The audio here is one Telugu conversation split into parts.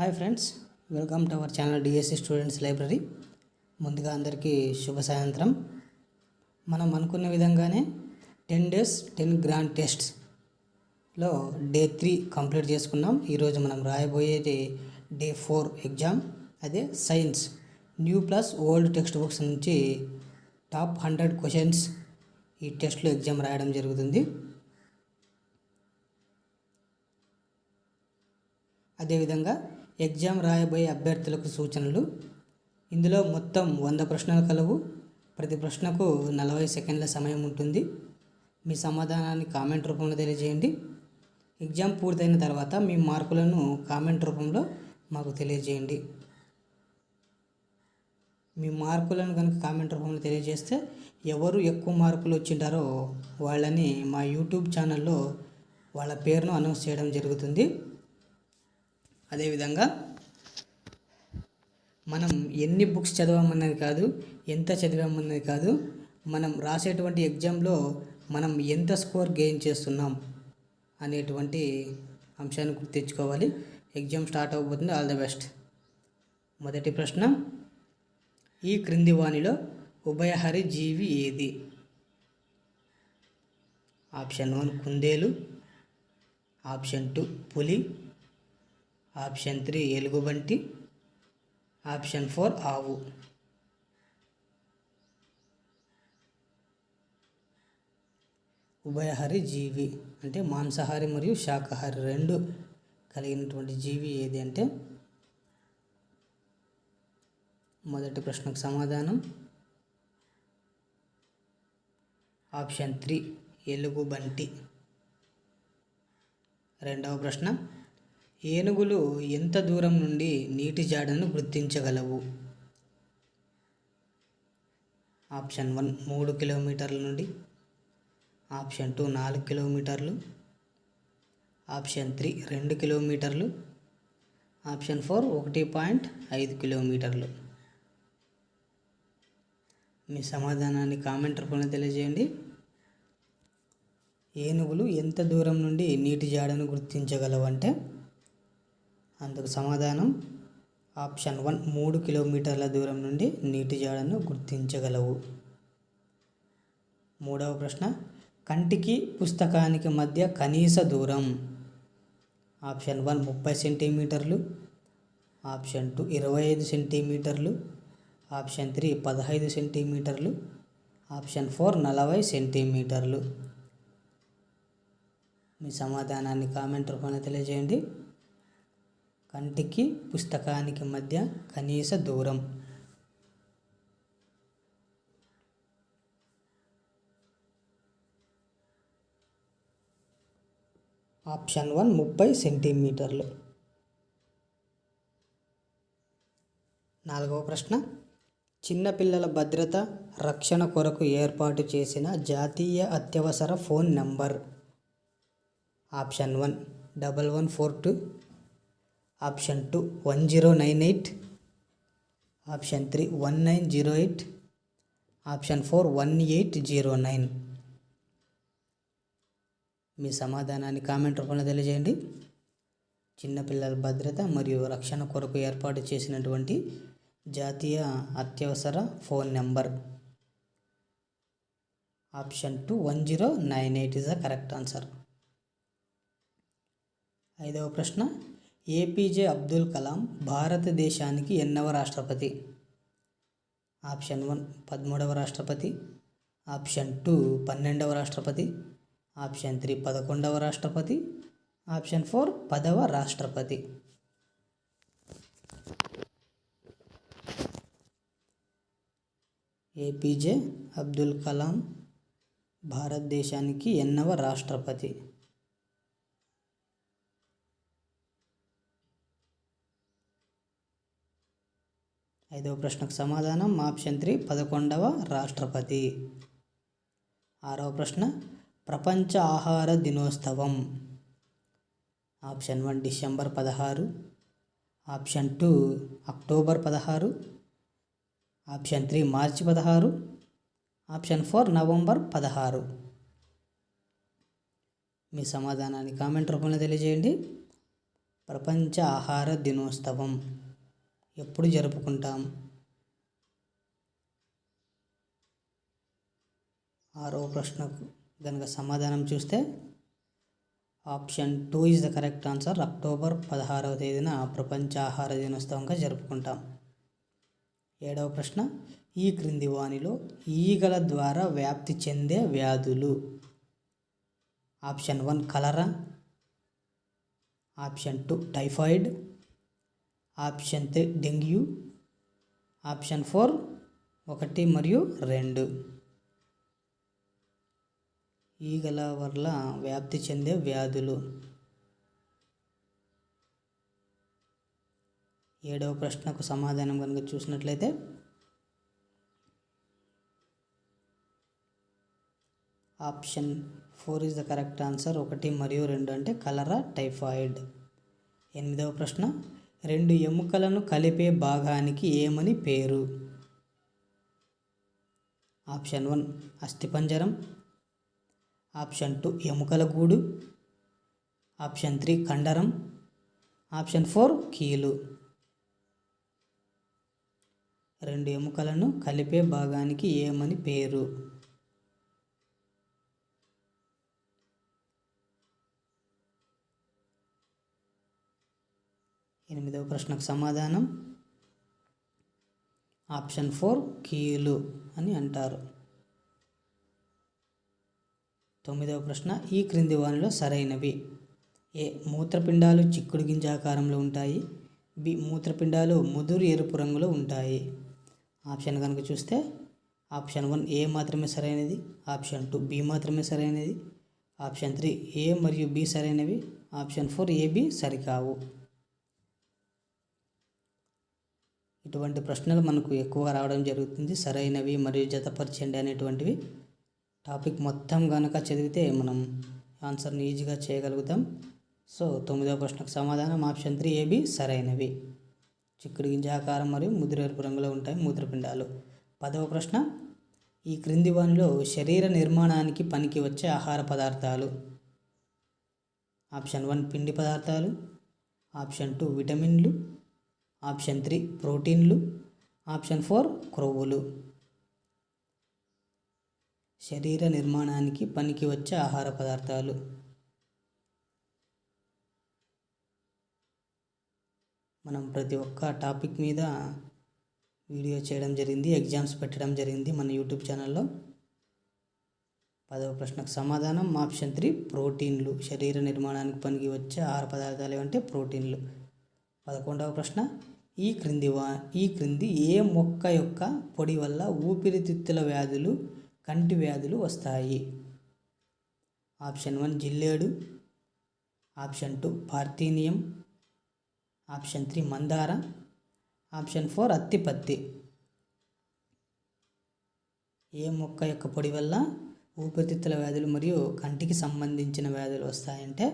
Hi friends, welcome to our channel DSC students library. ముందుగా అందరికీ శుభ సాయంత్రం. మనం అనుకున్న విధంగానే 10 days 10 గ్రాండ్ టెస్ట్స్లో డే 3 కంప్లీట్ చేసుకున్నాం. ఈరోజు మనం రాయబోయేది డే 4 ఎగ్జామ్. అదే science new plus old text books నుంచి టాప్ 100 క్వశ్చన్స్ ఈ టెస్ట్లో ఎగ్జామ్ రాయడం జరుగుతుంది. అదేవిధంగా ఎగ్జామ్ రాయబోయే అభ్యర్థులకు సూచనలు. ఇందులో మొత్తం 100 ప్రశ్నలు కలవు. ప్రతి ప్రశ్నకు 40 సెకండ్ల సమయం ఉంటుంది. మీ సమాధానాన్ని కామెంట్ రూపంలో తెలియజేయండి. ఎగ్జామ్ పూర్తయిన తర్వాత మీ మార్కులను కామెంట్ రూపంలో మాకు తెలియజేయండి. మీ మార్కులను కనుక కామెంట్ రూపంలో తెలియజేస్తే ఎవరు ఎక్కువ మార్కులు వచ్చింటారో వాళ్ళని మా యూట్యూబ్ ఛానల్లో వాళ్ళ పేరును అనౌన్స్ చేయడం జరుగుతుంది. అదేవిధంగా మనం ఎన్ని బుక్స్ చదవామన్నది కాదు, ఎంత చదివామన్నది కాదు, మనం రాసేటువంటి ఎగ్జామ్లో మనం ఎంత స్కోర్ గెయిన్ చేస్తున్నాం అనేటువంటి అంశాన్ని గుర్తు తెచ్చుకోవాలి. ఎగ్జామ్ స్టార్ట్ అవ్వబోతుంది. All the best. మొదటి ప్రశ్న, ఈ క్రింది వానిలో ఉభయహరి జీవి ఏది? ఆప్షన్ 1 కుందేలు, ఆప్షన్ 2 పులి, ఆప్షన్ 3 ఎలుగుబంటి, ఆప్షన్ 4 ఆవు. ఉభయహరి జీవి అంటే మాంసాహారి మరియు శాకాహారి రెండు కలిగినటువంటి జీవి ఏది అంటే మొదటి ప్రశ్నకు సమాధానం ఆప్షన్ 3 ఎలుగుబంటి. రెండవ ప్రశ్న, ఏనుగులు ఎంత దూరం నుండి నీటి జాడను గుర్తించగలవు? ఆప్షన్ 1 3 కిలోమీటర్ల నుండి, ఆప్షన్ 2 4 కిలోమీటర్లు, ఆప్షన్ 3 2 కిలోమీటర్లు, ఆప్షన్ 4 1.5 కిలోమీటర్లు. మీ సమాధానాన్ని కామెంట్ రూపంలో తెలియజేయండి. ఏనుగులు ఎంత దూరం నుండి నీటి జాడను గుర్తించగలవు అంటే అందుకు సమాధానం ఆప్షన్ 1 3 కిలోమీటర్ల దూరం నుండి నీటి జాడను గుర్తించగలవు. మూడవ ప్రశ్న, కంటికి పుస్తకానికి మధ్య కనీస దూరం? ఆప్షన్ 1 30 సెంటీమీటర్లు, ఆప్షన్ 2 25 సెంటీమీటర్లు, ఆప్షన్ 3 15 సెంటీమీటర్లు, ఆప్షన్ 4 40 సెంటీమీటర్లు. మీ సమాధానాన్ని కామెంట్ రూపంలో తెలియజేయండి. కంటికి పుస్తకానికి మధ్య కనీస దూరం ఆప్షన్ 1 30 సెంటీమీటర్లు. నాలుగవ ప్రశ్న, చిన్నపిల్లల భద్రత రక్షణ కొరకు ఏర్పాటు చేసిన జాతీయ అత్యవసర phone number? Option 1 1142, option 2 1098, option 3 1908, option 4 1809. మీ సమాధానాన్ని కామెంట్ రూపంలో తెలియజేయండి. చిన్నపిల్లల భద్రత మరియు రక్షణ కొరకు ఏర్పాటు చేసినటువంటి జాతీయ అత్యవసర phone number option 2 1098 is the correct answer. ఐదవ ప్రశ్న, ఏపీజే అబ్దుల్ కలాం భారతదేశానికి ఎన్నవ రాష్ట్రపతి? ఆప్షన్ 1 13వ రాష్ట్రపతి, ఆప్షన్ 2 12వ రాష్ట్రపతి, ఆప్షన్ 3 11వ రాష్ట్రపతి, ఆప్షన్ 4 10వ రాష్ట్రపతి. ఏపీజే అబ్దుల్ కలాం భారతదేశానికి ఎన్నవ రాష్ట్రపతి? ఐదవ ప్రశ్నకు సమాధానం ఆప్షన్ 3 11వ రాష్ట్రపతి. ఆరవ ప్రశ్న, ప్రపంచ ఆహార దినోత్సవం? Option 1 December 16, option 2 October 16, option 3 మార్చి 16, ఆప్షన్ 4 నవంబర్ 16. మీ సమాధానాన్ని కామెంట్ రూపంలో తెలియజేయండి. ప్రపంచ ఆహార దినోత్సవం ఎప్పుడు జరుపుకుంటాం? 6వ ప్రశ్నకు కనుక సమాధానం చూస్తే option 2 is the correct answer. October 16వ తేదీన ప్రపంచ ఆహార దినోత్సవంగా జరుపుకుంటాం. 7వ ప్రశ్న, ఈ క్రింది వానిలో ఈగల ద్వారా వ్యాప్తి చెందే వ్యాధులు? Option 1 cholera, option 2 typhoid, option 3 dengue, option 4 1 మరియు 2. ఈగల వల్ల వ్యాప్తి చెందే వ్యాధులు. 7వ ప్రశ్నకు సమాధానం కనుక చూసినట్లయితే option 4 is the correct answer. 1 మరియు 2 అంటే కలరా, టైఫాయిడ్. 8వ ప్రశ్న, 2 ఎముకలను కలిపే భాగానికి ఏమని పేరు? ఆప్షన్ 1 అస్థిపంజరం, ఆప్షన్ 2 ఎముకల గూడు, ఆప్షన్ 3 కండరం, ఆప్షన్ 4 కీలు. 2 ఎముకలను కలిపే భాగానికి ఏమని పేరు? ఎనిమిదవ ప్రశ్నకు సమాధానం ఆప్షన్ 4 కీలు అని అంటారు. 9వ ప్రశ్న, ఈ క్రింది వానిలో సరైనవి? ఏ మూత్రపిండాలు చిక్కుడు గింజ ఆకారంలో ఉంటాయి, బి మూత్రపిండాలు ముదురు ఎరుపు రంగులో ఉంటాయి. ఆప్షన్ కనుక చూస్తే ఆప్షన్ 1 ఏ మాత్రమే సరైనది, ఆప్షన్ 2 బి మాత్రమే సరైనది, ఆప్షన్ 3 ఏ మరియు బి సరైనవి, ఆప్షన్ 4 ఏ బి సరికావు. ఇటువంటి ప్రశ్నలు మనకు ఎక్కువగా రావడం జరుగుతుంది. సరైనవి మరియు జతపరచండి అనేటువంటివి. టాపిక్ మొత్తం కనుక చదివితే మనం ఆన్సర్ని ఈజీగా చేయగలుగుతాం. సో 9వ ప్రశ్నకు సమాధానం ఆప్షన్ 3 ఏబి సరైనవి. చిక్కుడు గింజ ఆకారం మరియు ముదురు ఎరుపు రంగులో ఉంటాయి మూత్రపిండాలు. 10వ ప్రశ్న, ఈ క్రింది వానిలో శరీర నిర్మాణానికి పనికి వచ్చే ఆహార పదార్థాలు? ఆప్షన్ 1 పిండి పదార్థాలు, ఆప్షన్ 2 విటమిన్లు, ఆప్షన్ 3 ప్రోటీన్లు, ఆప్షన్ 4 క్రొవ్వులు. శరీర నిర్మాణానికి పనికి వచ్చే ఆహార పదార్థాలు. మనం ప్రతి ఒక్క టాపిక్ మీద వీడియో చేయడం జరిగింది, ఎగ్జామ్స్ పెట్టడం జరిగింది మన యూట్యూబ్ ఛానల్లో. 10వ ప్రశ్నకు సమాధానం ఆప్షన్ 3 ప్రోటీన్లు. శరీర నిర్మాణానికి పనికి వచ్చే ఆహార పదార్థాలు ఏమంటే ప్రోటీన్లు. 11వ ప్రశ్న, ఈ క్రింది ఏ మొక్క యొక్క పొడి వల్ల ఊపిరితిత్తుల వ్యాధులు, కంటి వ్యాధులు వస్తాయి? ఆప్షన్ 1 జిల్లేడు, ఆప్షన్ 2 పార్థీనియం, ఆప్షన్ 3 మందార, ఆప్షన్ 4 అత్తిపత్తి. ఏ మొక్క యొక్క పొడి వల్ల ఊపిరితిత్తుల వ్యాధులు మరియు కంటికి సంబంధించిన వ్యాధులు వస్తాయంటే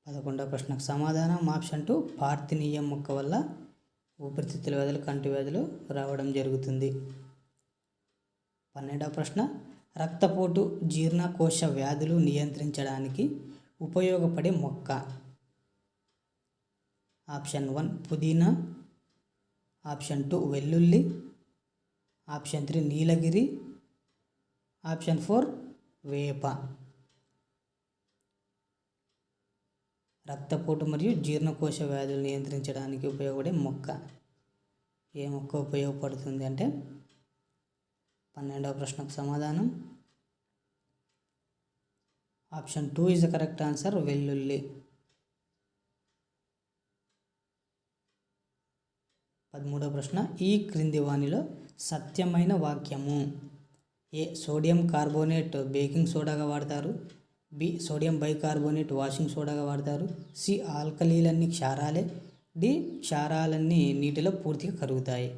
11వ ప్రశ్నకు సమాధానం ఆప్షన్ 2 పార్థీనియం మొక్క వల్ల ఊపిరితిత్తుల వ్యాధులు, కంటి వ్యాధులు రావడం జరుగుతుంది. 12వ ప్రశ్న, రక్తపోటు, జీర్ణకోశ వ్యాధులు నియంత్రించడానికి ఉపయోగపడే మొక్క? ఆప్షన్ 1 పుదీనా, ఆప్షన్ 2 వెల్లుల్లి, ఆప్షన్ 3 నీలగిరి, ఆప్షన్ 4 వేప. రక్తపోటు మరియు జీర్ణకోశ వ్యాధులు నియంత్రించడానికి ఉపయోగపడే మొక్క. ఏ మొక్క ఉపయోగపడుతుంది అంటే 12వ ప్రశ్నకు సమాధానం option 2 is the correct answer, వెల్లుల్లి. 13వ ప్రశ్న, ఈ క్రింది వానిలో సత్యమైన వాక్యము? ఏ సోడియం కార్బోనేట్ బేకింగ్ సోడాగా వాడతారు, బి సోడియం బైకార్బోనేట్ వాషింగ్ సోడాగా వాడతారు, సి ఆల్కలీలన్నీ క్షారాలే, డి క్షారాలన్నీ నీటిలో పూర్తిగా కరుగుతాయి.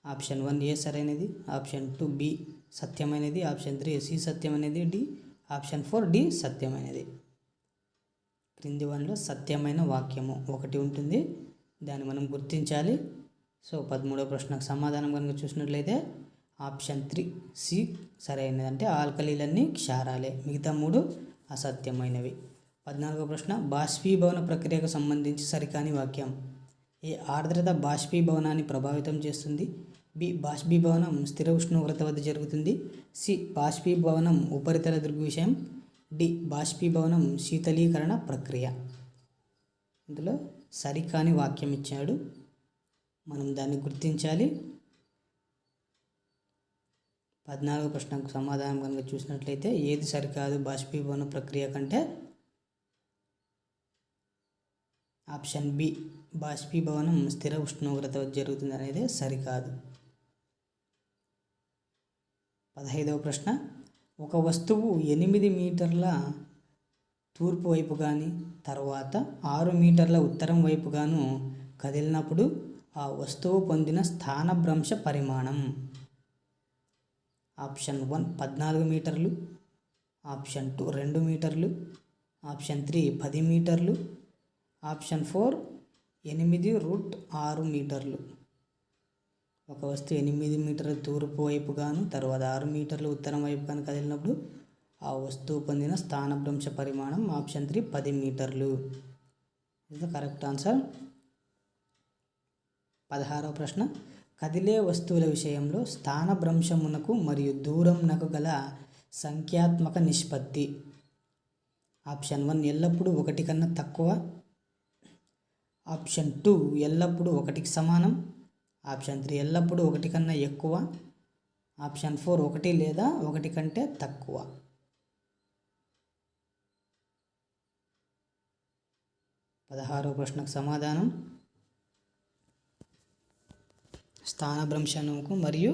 ఆప్షన్ 1 ఏ సరైనది, ఆప్షన్ 2 బి సత్యమైనది, ఆప్షన్ 3 సి సత్యమైనది, డి ఆప్షన్ 4 డి సత్యమైనది. క్రింది వానిలో సత్యమైన వాక్యము ఒకటి ఉంటుంది, దాన్ని మనం గుర్తించాలి. సో 13వ ప్రశ్నకు సమాధానం కనుక చూసినట్లయితే ఆప్షన్ 3 సి సరైనది. అంటే ఆల్కలీలన్నీ క్షారాలే, మిగతా 3 అసత్యమైనవి. 14వ ప్రశ్న, బాష్పీభవన ప్రక్రియకు సంబంధించి సరికాని వాక్యం. ఏ. ఆర్ద్రత బాష్పీభవనాన్ని ప్రభావితం చేస్తుంది. బి. బాష్పీభవనం స్థిర ఉష్ణోగ్రత వద్ద జరుగుతుంది. సి. బాష్పీభవనం ఉపరితల దృగ్విషయం. డి. బాష్పీభవనం శీతలీకరణ ప్రక్రియ. ఇందులో సరికాని వాక్యం ఇచ్చాడు, మనం దాన్ని గుర్తించాలి. 14వ ప్రశ్నకు సమాధానం కనుక చూసినట్లయితే ఏది సరికాదు బాష్పీభవన ప్రక్రియ కంటే? ఆప్షన్ బి, బాష్పీభవనం స్థిర ఉష్ణోగ్రత వద్ద జరుగుతుంది అనేది సరికాదు. 15వ ప్రశ్న, ఒక వస్తువు 8 మీటర్ల తూర్పు వైపు కానీ తర్వాత 6 మీటర్ల ఉత్తరం వైపు గాను కదిలినప్పుడు ఆ వస్తువు పొందిన స్థానభ్రంశ పరిమాణం. ఆప్షన్ 1 14 మీటర్లు, ఆప్షన్ 2 2 మీటర్లు, ఆప్షన్ 3 10 మీటర్లు, ఆప్షన్ 4 8√6 మీటర్లు. ఒక వస్తువు 8 మీటర్ల తూర్పు వైపు గాను తర్వాత 6 మీటర్ల ఉత్తరం వైపు గాను కదిలినప్పుడు ఆ వస్తువు పొందిన స్థానభ్రంశ పరిమాణం ఆప్షన్ 3 10 మీటర్లు. ఇది ద కరెక్ట్ ఆన్సర్. 16వ ప్రశ్న, కదిలే వస్తువుల విషయంలో స్థానభ్రంశమునకు మరియు దూరంనకు గల సంఖ్యాత్మక నిష్పత్తి. ఆప్షన్ 1 ఎల్లప్పుడూ 1 కన్నా తక్కువ, ఆప్షన్ 2 ఎల్లప్పుడూ 1కి సమానం, ఆప్షన్ 3 ఎల్లప్పుడూ 1 కన్నా ఎక్కువ, ఆప్షన్ 4 1 లేదా 1 కంటే తక్కువ. పదహారవ ప్రశ్నకు సమాధానం స్థానభ్రంశమునకు మరియు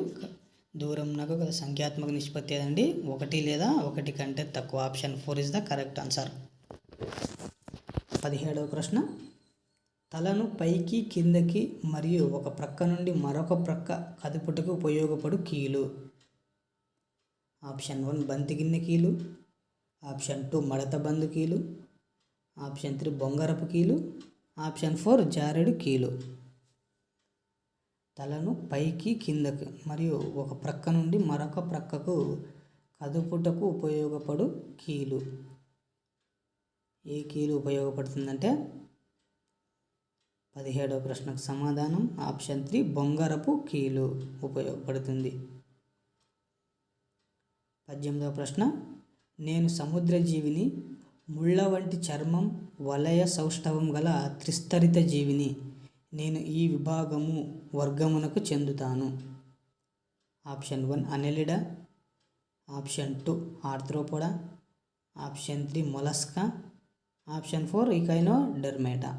దూరంనకు గల సంఖ్యాత్మక నిష్పత్తి ఏదండి? 1 లేదా 1 కంటే తక్కువ. Option 4 is the correct answer. 17వ ప్రశ్న, తలను పైకి కిందకి మరియు ఒక ప్రక్క నుండి మరొక ప్రక్క కదుపుటకు ఉపయోగపడు కీలు. ఆప్షన్ 1 బంతిగిన్నె కీలు, ఆప్షన్ 2 మడత బందు కీలు, ఆప్షన్ 3 బొంగరపు కీలు, ఆప్షన్ 4 జారెడు కీలు. తలను పైకి కిందకి మరియు ఒక ప్రక్క నుండి మరొక ప్రక్కకు కదుపుటకు ఉపయోగపడు కీలు. ఏ కీలు ఉపయోగపడుతుందంటే 17వ ప్రశ్నకు సమాధానం ఆప్షన్ 3 బొంగరపు కీలు ఉపయోగపడుతుంది. 18వ ప్రశ్న, నేను సముద్రజీవిని, ముళ్ళ వంటి చర్మం, వలయ సౌష్ఠవం గల త్రిస్తరిత జీవిని. నేను ఈ వర్గమునకు చెందుతాను. Option 1 Annelida, option 2 Arthropoda, option 3 Mollusca, option 4 Echinodermata.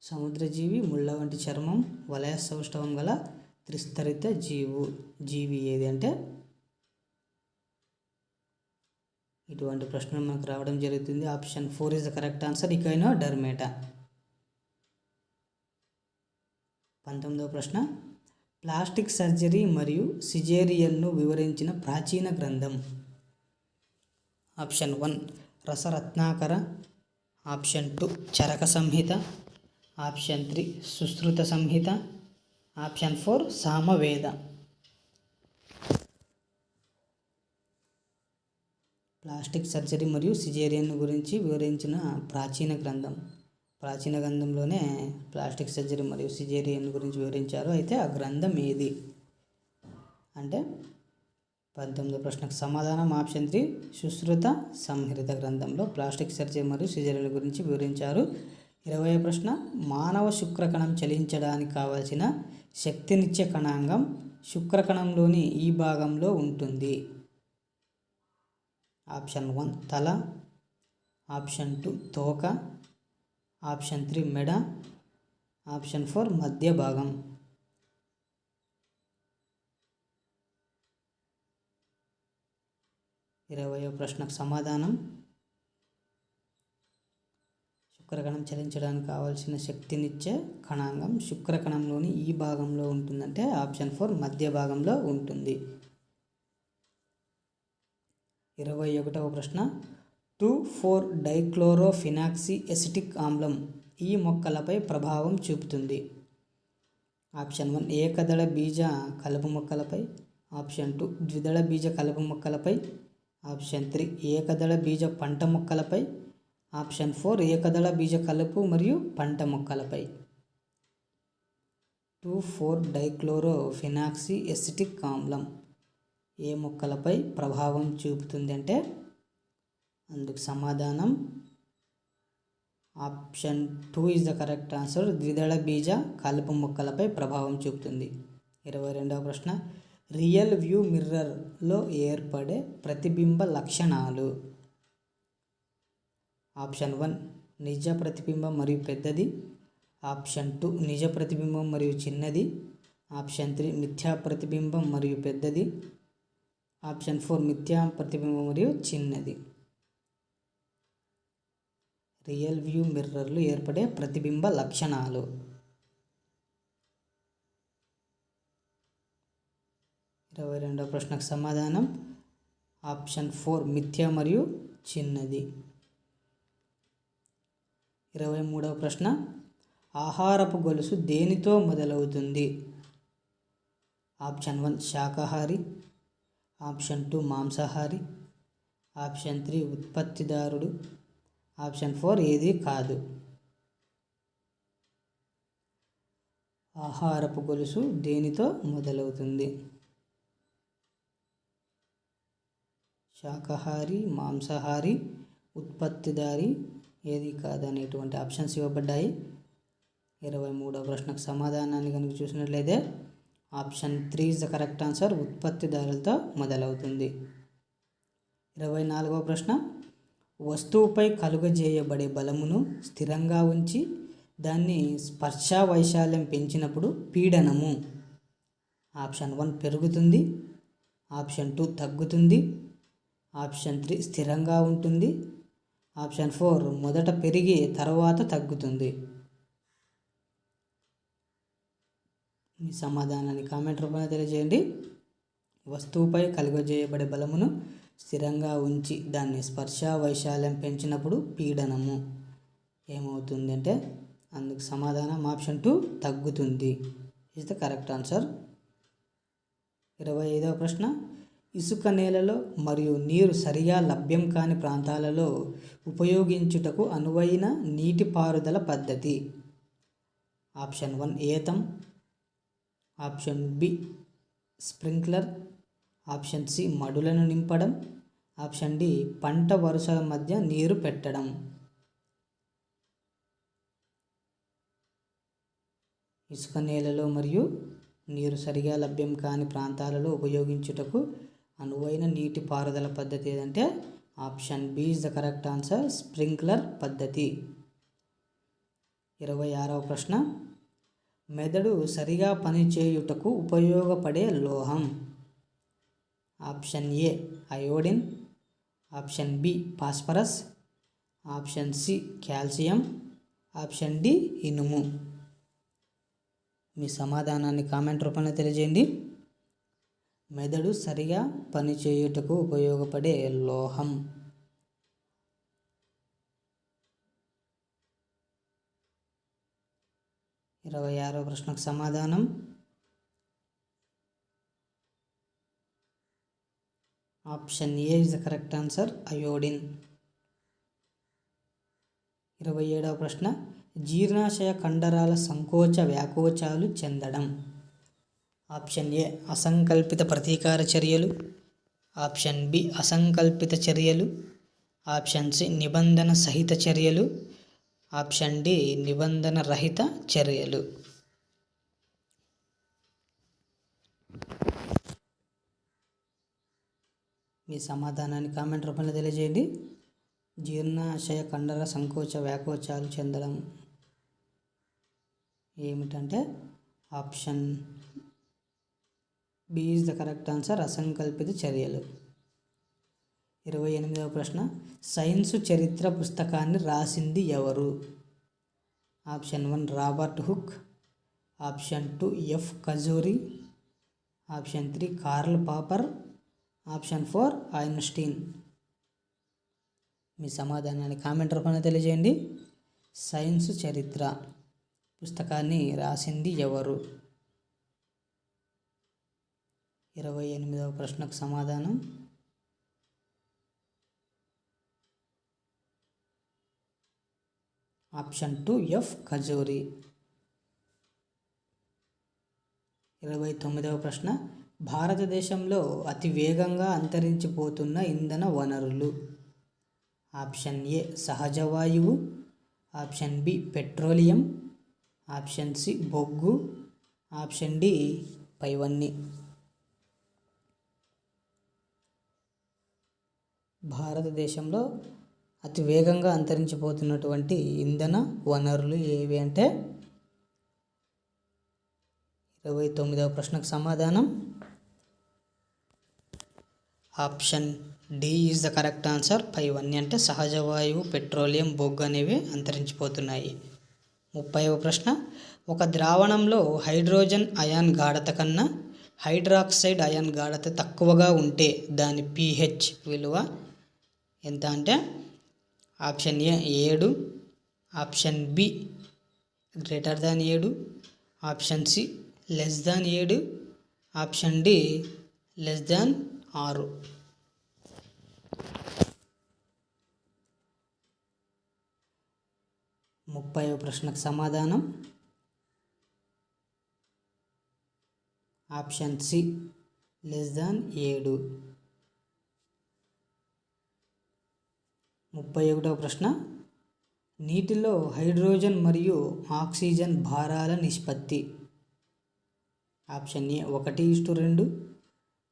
సముద్రజీవి, ముళ్ళ వంటి చర్మం, వలయ సౌష్ఠవం గల త్రిస్తరిత జీవి ఏది అంటే? ఇటువంటి ప్రశ్నలు మనకు రావడం జరుగుతుంది. Option 4 is the correct answer, Echinodermata. 19వ ప్రశ్న, ప్లాస్టిక్ సర్జరీ మరియు సిజేరియన్ను వివరించిన ప్రాచీన గ్రంథం. Option 1 Rasaratnakara, option 2 Charaka Samhita, option 3 Sushruta Samhita, option 4 Samaveda. Plastic surgery మరియు సిజేరియన్ గురించి వివరించిన ప్రాచీన గ్రంథంలోనే ప్లాస్టిక్ సర్జరీ మరియు సిజేరియన్ గురించి వివరించారు. అయితే ఆ గ్రంథం ఏది అంటే 19వ ప్రశ్నకు సమాధానం ఆప్షన్ 3 సుశ్రుత సంహిత గ్రంథంలో ప్లాస్టిక్ సర్జరీ మరియు సిజేరియన్ గురించి వివరించారు. 20వ ప్రశ్న, మానవ శుక్రకణం చలించడానికి కావలసిన శక్తినిచ్చే కణాంగం శుక్రకణంలోని ఈ భాగంలో ఉంటుంది. ఆప్షన్ 1 తల, ఆప్షన్ 2 తోక, ఆప్షన్ 3 మెడ, ఆప్షన్ 4 మధ్య భాగం. ఇరవయవ ప్రశ్నకు సమాధానం శుక్రకణం చలించడానికి కావాల్సిన శక్తినిచ్చే కణాంగం శుక్రకణంలోని ఈ భాగంలో ఉంటుందంటే ఆప్షన్ 4 మధ్య భాగంలో ఉంటుంది. 21వ ప్రశ్న, 2,4-డైక్లోరోఫినాక్సీ ఎసిటిక్ ఆమ్లం ఈ మొక్కలపై ప్రభావం చూపుతుంది. ఆప్షన్ 1 ఏకదళ బీజ కలుపు మొక్కలపై, ఆప్షన్ 2 ద్విదళ బీజ కలుపు మొక్కలపై, ఆప్షన్ 3 ఏకదళ బీజ పంట మొక్కలపై, ఆప్షన్ 4 ఏకదళ బీజ కలుపు మరియు పంట మొక్కలపై. 2,4-డైక్లోరోఫినాక్సీ ఎసిటిక్ ఆమ్లం ఏ మొక్కలపై ప్రభావం చూపుతుంది అంటే అందుకు సమాధానం option 2 is the correct answer. ద్విదళ బీజ కలుపు మొక్కలపై ప్రభావం చూపుతుంది. 22వ ప్రశ్న రియల్ వ్యూ మిర్రర్లో ఏర్పడే ప్రతిబింబ లక్షణాలు. ఆప్షన్ 1 నిజ ప్రతిబింబం మరియు పెద్దది, ఆప్షన్ 2 నిజ ప్రతిబింబం మరియు చిన్నది, ఆప్షన్ 3 మిథ్యా ప్రతిబింబం మరియు పెద్దది, ఆప్షన్ 4 మిథ్యా ప్రతిబింబం మరియు చిన్నది. రియల్ వ్యూ మిర్రర్లు ఏర్పడే ప్రతిబింబ లక్షణాలు. 22వ ప్రశ్నకు సమాధానం ఆప్షన్ 4 మిథ్యా మరియు చిన్నది. 23వ ప్రశ్న ఆహారపు గొలుసు దేనితో మొదలవుతుంది? ఆప్షన్ 1 శాకాహారి, ఆప్షన్ 2 మాంసాహారి, ఆప్షన్ 3 ఉత్పత్తిదారుడు, ఆప్షన్ 4 ఏది కాదు. ఆహారపు గొలుసు దేనితో మొదలవుతుంది? శాకాహారి, మాంసాహారి, ఉత్పత్తిదారి, ఏది కాదు అనేటువంటి ఆప్షన్స్ ఇవ్వబడ్డాయి. 23వ ప్రశ్నకు సమాధానాన్ని కనుక చూసినట్లయితే option 3 is the correct answer. ఉత్పత్తిదారులతో మొదలవుతుంది. 24వ ప్రశ్న వస్తువుపై కలుగజేయబడే బలమును స్థిరంగా ఉంచి దాన్ని స్పర్శా వైశాల్యం పెంచినప్పుడు పీడనము. ఆప్షన్ 1 పెరుగుతుంది, ఆప్షన్ 2 తగ్గుతుంది, ఆప్షన్ 3 స్థిరంగా ఉంటుంది, ఆప్షన్ 4 మొదట పెరిగి తర్వాత తగ్గుతుంది. మీ సమాధానాన్ని కామెంట్ రూపంలో తెలియజేయండి. వస్తువుపై కలుగజేయబడే బలమును స్థిరంగా ఉంచి దాన్ని స్పర్శా వైశాల్యం పెంచినప్పుడు పీడనము ఏమవుతుందంటే అందుకు సమాధానం ఆప్షన్ 2 తగ్గుతుంది. Is the correct answer. 25వ ప్రశ్న ఇసుక నేలలో మరియు నీరు సరిగా లభ్యం కాని ప్రాంతాలలో ఉపయోగించుటకు అనువైన నీటిపారుదల పద్ధతి. ఆప్షన్ 1 ఏతం, option B sprinkler, option C మడులను నింపడం, ఆప్షన్ డి పంట వరుసల మధ్య నీరు పెట్టడం. ఇసుక నేలలో మరియు నీరు సరిగా లభ్యం కాని ప్రాంతాలలో ఉపయోగించుటకు అనువైన నీటిపారుదల పద్ధతి ఏదంటే option B is the correct answer. Sprinkler పద్ధతి. 26వ ప్రశ్న మెదడు సరిగా పనిచేయుటకు ఉపయోగపడే లోహం. Option A iodine, option B phosphorus, option C calcium, option D ఇనుము. మీ సమాధానాన్ని కామెంట్ రూపంలో తెలియజేయండి. మెదడు సరిగా పనిచేయుటకు ఉపయోగపడే లోహం. 26వ ప్రశ్నకు సమాధానం option A is the correct answer. Iodine. 27వ ప్రశ్న జీర్ణాశయ కండరాల సంకోచ వ్యాకోచాలు చెందడం. ఆప్షన్ ఏ అసంకల్పిత ప్రతీకార చర్యలు, ఆప్షన్ బి అసంకల్పిత చర్యలు, ఆప్షన్ సి నిబంధన సహిత చర్యలు, ఆప్షన్ డి నిబంధన రహిత చర్యలు. మీ సమాధానాన్ని కామెంట్ రూపంలో తెలియజేయండి. జీర్ణాశయ కండర సంకోచ వ్యాకోచాలు చెందడం ఏమిటంటే option B is the correct answer. అసంకల్పిత చర్యలు. 28వ ప్రశ్న సైన్సు చరిత్ర పుస్తకాన్ని రాసింది ఎవరు? Option 1 Robert Hooke, option 2 F Cajori, option 3 Karl Popper, option 4 Einstein. మీ సమాధానాన్ని కామెంట్ రూపంలో తెలియజేయండి. సైన్సు చరిత్ర పుస్తకాన్ని రాసింది ఎవరు? 28వ ప్రశ్నకు సమాధానం ఆప్షన్ 2 ఎఫ్ ఖజూరి. 29వ ప్రశ్న భారతదేశంలో అతి వేగంగా అంతరించిపోతున్న ఇంధన వనరులు. ఆప్షన్ ఏ సహజ వాయువు, option B petroleum, option C బొగ్గు, ఆప్షన్ డి పైవన్నీ. భారతదేశంలో అతి వేగంగా అంతరించిపోతున్నటువంటి ఇంధన వనరులు ఏవి అంటే 29వ ప్రశ్నకు సమాధానం option D is the correct answer. పైవన్నీ అంటే సహజ వాయువు, పెట్రోలియం, బొగ్గు అనేవి అంతరించిపోతున్నాయి. 30వ ప్రశ్న ఒక ద్రావణంలో హైడ్రోజన్ అయాన్ గాఢత కన్నా హైడ్రాక్సైడ్ అయాన్ గాఢత తక్కువగా ఉంటే దాని pH విలువ ఎంత అంటే option A 7, option B greater than 7, option C less than 7, option D less than 6. ముప్పైవ ప్రశ్నకు సమాధానం ఆప్షన్ సి లెస్ దాన్ 7. 31వ ప్రశ్న నీటిలో హైడ్రోజన్ మరియు ఆక్సిజన్ భారాల నిష్పత్తి. Option A 1:2,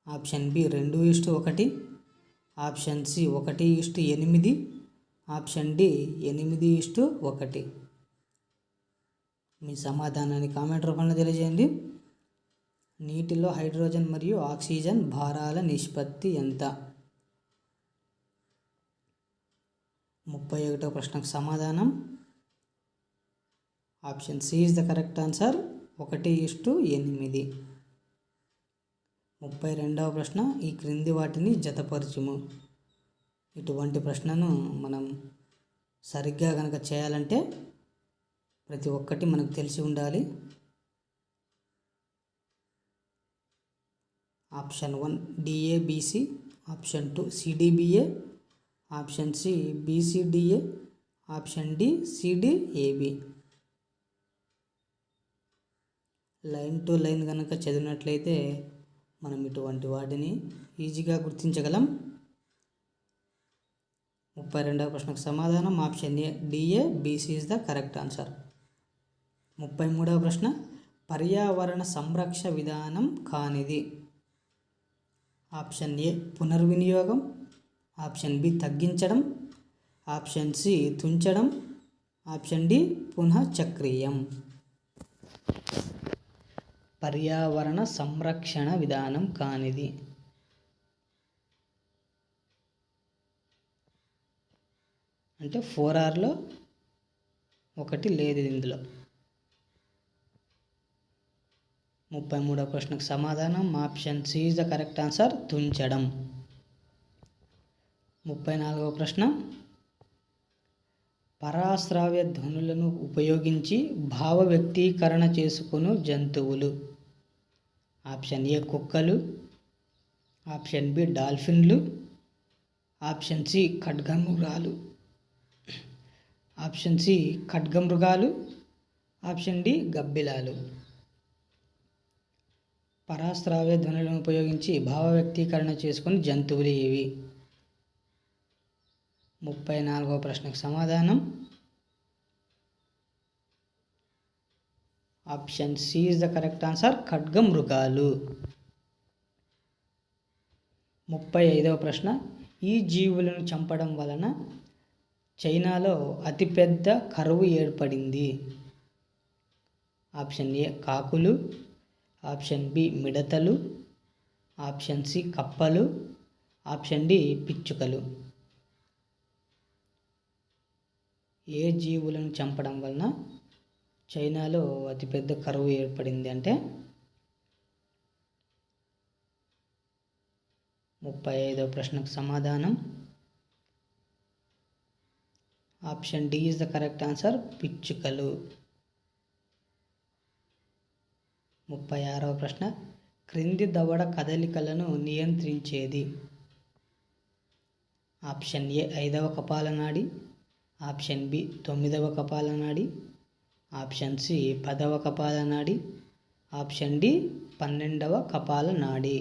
option B 2:1, option C 1:8, option D 8:1. మీ సమాధానాన్ని కామెంట్ రూపంలో తెలియజేయండి. నీటిలో హైడ్రోజన్ మరియు ఆక్సిజన్ భారాల నిష్పత్తి ఎంత? 31వ ప్రశ్నకు సమాధానం option C is the correct answer, 1:8. 32వ ప్రశ్న ఈ క్రింది వాటిని జతపరచుము. ఇటువంటి ప్రశ్నను మనం సరిగ్గా కనుక చేయాలంటే ప్రతి ఒక్కటి మనకు తెలిసి ఉండాలి. Option 1 DABC, option 2 CDBA, option C BCDA, option D CDAB. Line to line కనుక చదివినట్లయితే మనం ఇటువంటి వాటిని ఈజీగా గుర్తించగలం. 32వ ప్రశ్నకు సమాధానం option A DA BC is the correct answer. 33వ ప్రశ్న పర్యావరణ సంరక్షణ విధానం కానిది. ఆప్షన్ ఏ పునర్వినియోగం, ఆప్షన్ బి తగ్గించడం, ఆప్షన్ సి తుంచడం, ఆప్షన్ డి పునఃచక్రీయం. పర్యావరణ సంరక్షణ విధానం కానిది అంటే 4Rలో ఒకటి లేదు ఇందులో. 33వ ప్రశ్నకు సమాధానం option C is the correct answer, తుంచడం. 34వ ప్రశ్న పరాశ్రావ్య ధ్వనులను ఉపయోగించి భావ వ్యక్తీకరణ చేసుకుని జంతువులు. ఆప్షన్ ఏ కుక్కలు, ఆప్షన్ బి డాల్ఫిన్లు, ఆప్షన్ సి ఖడ్గమృగాలు, ఆప్షన్ సి ఖడ్గమృగాలు, ఆప్షన్ డి గబ్బిలాలు. పరాశ్రావ్య ధ్వనులను ఉపయోగించి భావ వ్యక్తీకరణ చేసుకుని జంతువులు ఏవి? 34వ ప్రశ్నకు సమాధానం option C is the correct answer, ఖడ్గమృగాలు. 35వ ప్రశ్న ఈ జీవులను చంపడం వలన చైనాలో అతిపెద్ద కరువు ఏర్పడింది. ఆప్షన్ ఏ కాకులు, ఆప్షన్ బి మిడతలు, ఆప్షన్ సి కప్పలు, ఆప్షన్ డి పిచ్చుకలు. ఏ జీవులను చంపడం వలన చైనాలో అతిపెద్ద కరువు ఏర్పడింది అంటే 35వ ప్రశ్నకు సమాధానం option D is the correct answer, పిచ్చుకలు. 36వ ప్రశ్న క్రింది దవడ కదలికలను నియంత్రించేది? ఆప్షన్ ఏ 5వ కపాలనాడి, ఆప్షన్ బి 9వ కపాలనాడి, ఆప్షన్ సి 10వ కపాలనాడి, ఆప్షన్ డి 12వ కపాలనాడి.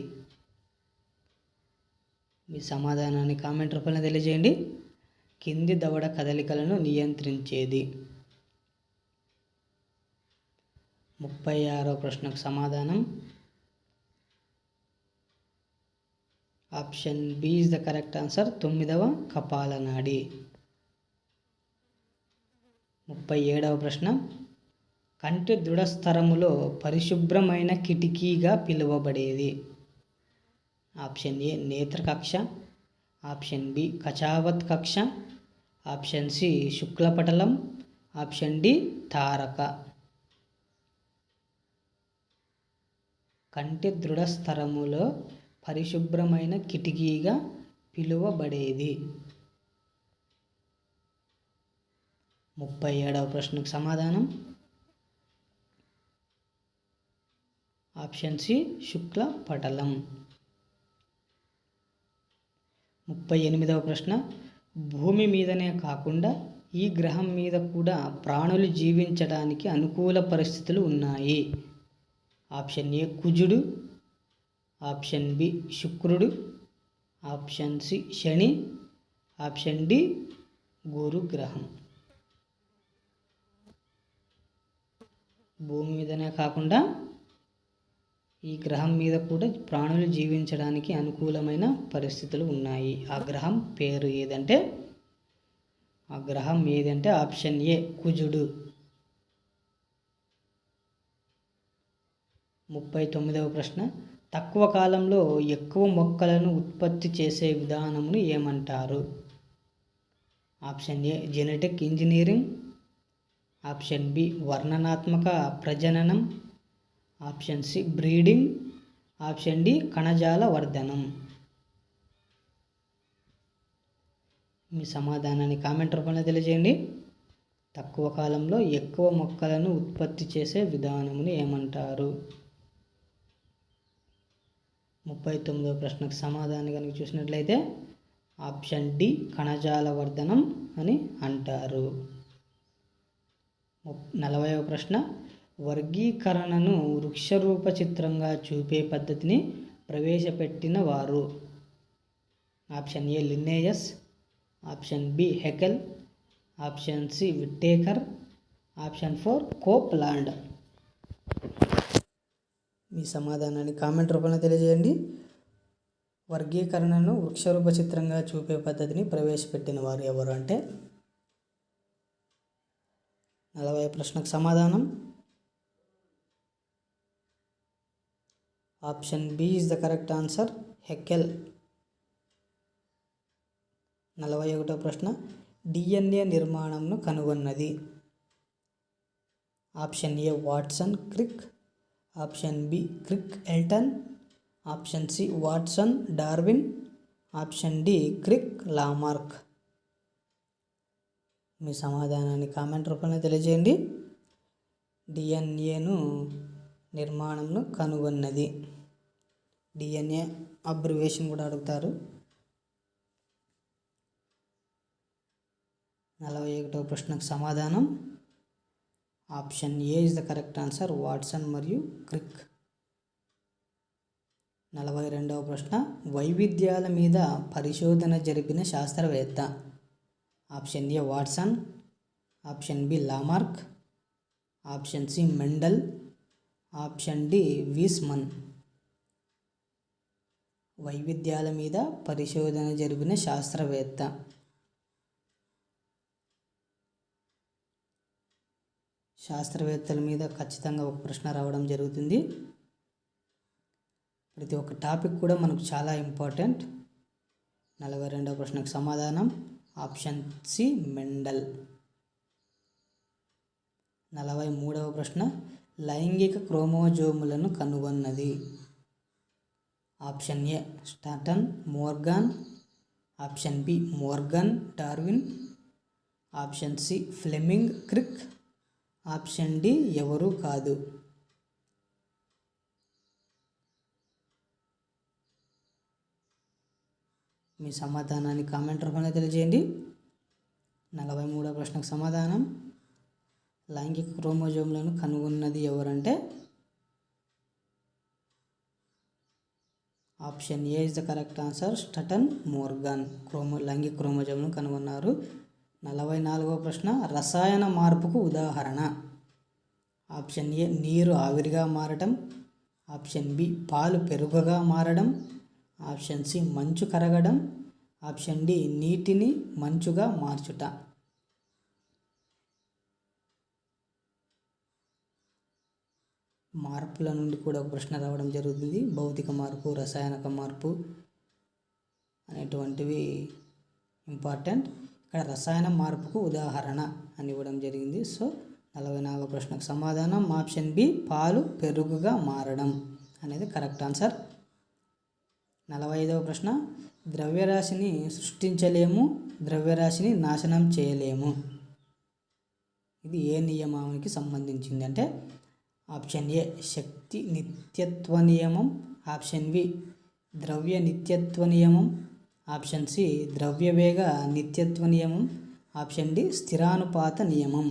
మీ సమాధానాన్ని కామెంట్ రూపంలో తెలియజేయండి. కింది దవడ కదలికలను నియంత్రించేది. 36వ ప్రశ్నకు సమాధానం option B is the correct answer, 9వ కపాలనాడి. 37వ ప్రశ్న, కంటి దృఢస్థరములో పరిశుభ్రమైన కిటికీగా పిలువబడేది? ఆప్షన్ ఏ నేత్రకక్ష, ఆప్షన్ బి కచావత్ కక్ష, ఆప్షన్ సి శుక్లపటలం, ఆప్షన్ డి తారక. కంటి దృఢస్థరములో పరిశుభ్రమైన కిటికీగా పిలువబడేది. 37వ ప్రశ్నకు సమాధానం ఆప్షన్ సి శుక్లపటలం. 38వ ప్రశ్న, భూమి మీదనే కాకుండా ఈ గ్రహం మీద కూడా ప్రాణులు జీవించడానికి అనుకూల పరిస్థితులు ఉన్నాయి. ఆప్షన్ ఏ కుజుడు, ఆప్షన్ బి శుక్రుడు, ఆప్షన్ సి శని, ఆప్షన్ డి గురుగ్రహం. భూమి మీదనే కాకుండా ఈ గ్రహం మీద కూడా ప్రాణులు జీవించడానికి అనుకూలమైన పరిస్థితులు ఉన్నాయి. ఆ గ్రహం పేరు ఏదంటే ఆప్షన్ ఏ కుజుడు. 39వ ప్రశ్న, తక్కువ కాలంలో ఎక్కువ మొక్కలను ఉత్పత్తి చేసే విధానమును ఏమంటారు? Option A genetic engineering, option B వర్ణనాత్మక ప్రజననం, option C breeding, option D కణజాల వర్ధనం. మీ సమాధానాన్ని కామెంట్ రూపంలో తెలియజేయండి. తక్కువ కాలంలో ఎక్కువ మొక్కలను ఉత్పత్తి చేసే విధానమును ఏమంటారు? 39వ ప్రశ్నకు సమాధానం కనుక చూసినట్లయితే ఆప్షన్ డి కణజాల వర్ధనం అని అంటారు. 40వ ప్రశ్న, వర్గీకరణను వృక్షరూప చిత్రంగా చూపే పద్ధతిని ప్రవేశపెట్టిన వారు? Option A Linnaeus, option B Haeckel, option C Whittaker, option 4 Copeland. మీ సమాధానాన్ని కామెంట్ రూపంలో తెలియజేయండి. వర్గీకరణను వృక్షరూప చిత్రంగా చూపే పద్ధతిని ప్రవేశపెట్టిన వారు ఎవరు అంటే 40వ ప్రశ్నకు సమాధానం option B is the correct answer, Haeckel. 41వ ప్రశ్న, డిఎన్ఏ నిర్మాణంను కనుగొన్నది? Option A Watson Crick, option B Crick Elton, option C Watson Darwin, option D Crick Lamarck. మీ సమాధానాన్ని కామెంట్ రూపంలో తెలియజేయండి. డిఎన్ఏను నిర్మాణంను కనుగొన్నది. డిఎన్ఏ అబ్రివేషన్ కూడా అడుగుతారు. 41వ ప్రశ్నకు సమాధానం option A is the correct answer, Watson మరియు క్రిక్. 42వ ప్రశ్న, వైవిధ్యాల మీద పరిశోధన జరిపిన శాస్త్రవేత్త? Option A Watson, option B Lamarck, option C Mendel, option D Weismann. వైవిధ్యాల మీద పరిశోధన జరిపిన శాస్త్రవేత్త శాస్త్రవేత్తల మీద ఖచ్చితంగా ఒక ప్రశ్న రావడం జరుగుతుంది. ప్రతి ఒక్క టాపిక్ కూడా మనకు చాలా ఇంపార్టెంట్. 42వ ప్రశ్నకు సమాధానం ఆప్షన్ సి మెండల్. 43వ ప్రశ్న, లైంగిక క్రోమోజోములను కనుగొన్నది? Option A Staton Morgan, option B Morgan Darwin, option C Fleming Crick, option D ఎవరు కాదు. మీ సమాధానాన్ని కామెంట్ రూపంలో తెలియజేయండి. 43వ ప్రశ్నకు సమాధానం, లైంగిక క్రోమోజోమ్లను కనుగొన్నది ఎవరంటే option A is the correct answer, Sutton Morgan లైంగిక క్రోమోజోమ్ను కనుగొన్నారు. 44వ ప్రశ్న, రసాయన మార్పుకు ఉదాహరణ. ఆప్షన్ ఏ నీరు ఆవిరిగా మారటం, ఆప్షన్ బి పాలు పెరుగుగా మారడం, ఆప్షన్ సి మంచు కరగడం, ఆప్షన్ డి నీటిని మంచుగా మార్చుట. మార్పుల నుండి కూడా ఒక ప్రశ్న రావడం జరుగుతుంది. భౌతిక మార్పు, రసాయనిక మార్పు అనేటువంటివి ఇంపార్టెంట్. ఇక్కడ రసాయన మార్పుకు ఉదాహరణ అని ఇవ్వడం జరిగింది. సో 44వ ప్రశ్నకు సమాధానం ఆప్షన్ బి పాలు పెరుగుగా మారడం అనేది కరెక్ట్ ఆన్సర్. 45వ ప్రశ్న, ద్రవ్యరాశిని సృష్టించలేము, ద్రవ్యరాశిని నాశనం చేయలేము. ఇది ఏ నియమానికి సంబంధించింది అంటే ఆప్షన్ ఏ శక్తి నిత్యత్వ నియమం, ఆప్షన్ బి ద్రవ్య నిత్యత్వ నియమం, ఆప్షన్ సి ద్రవ్యవేగ నిత్యత్వ నియమం, ఆప్షన్ డి స్థిరానుపాత నియమం.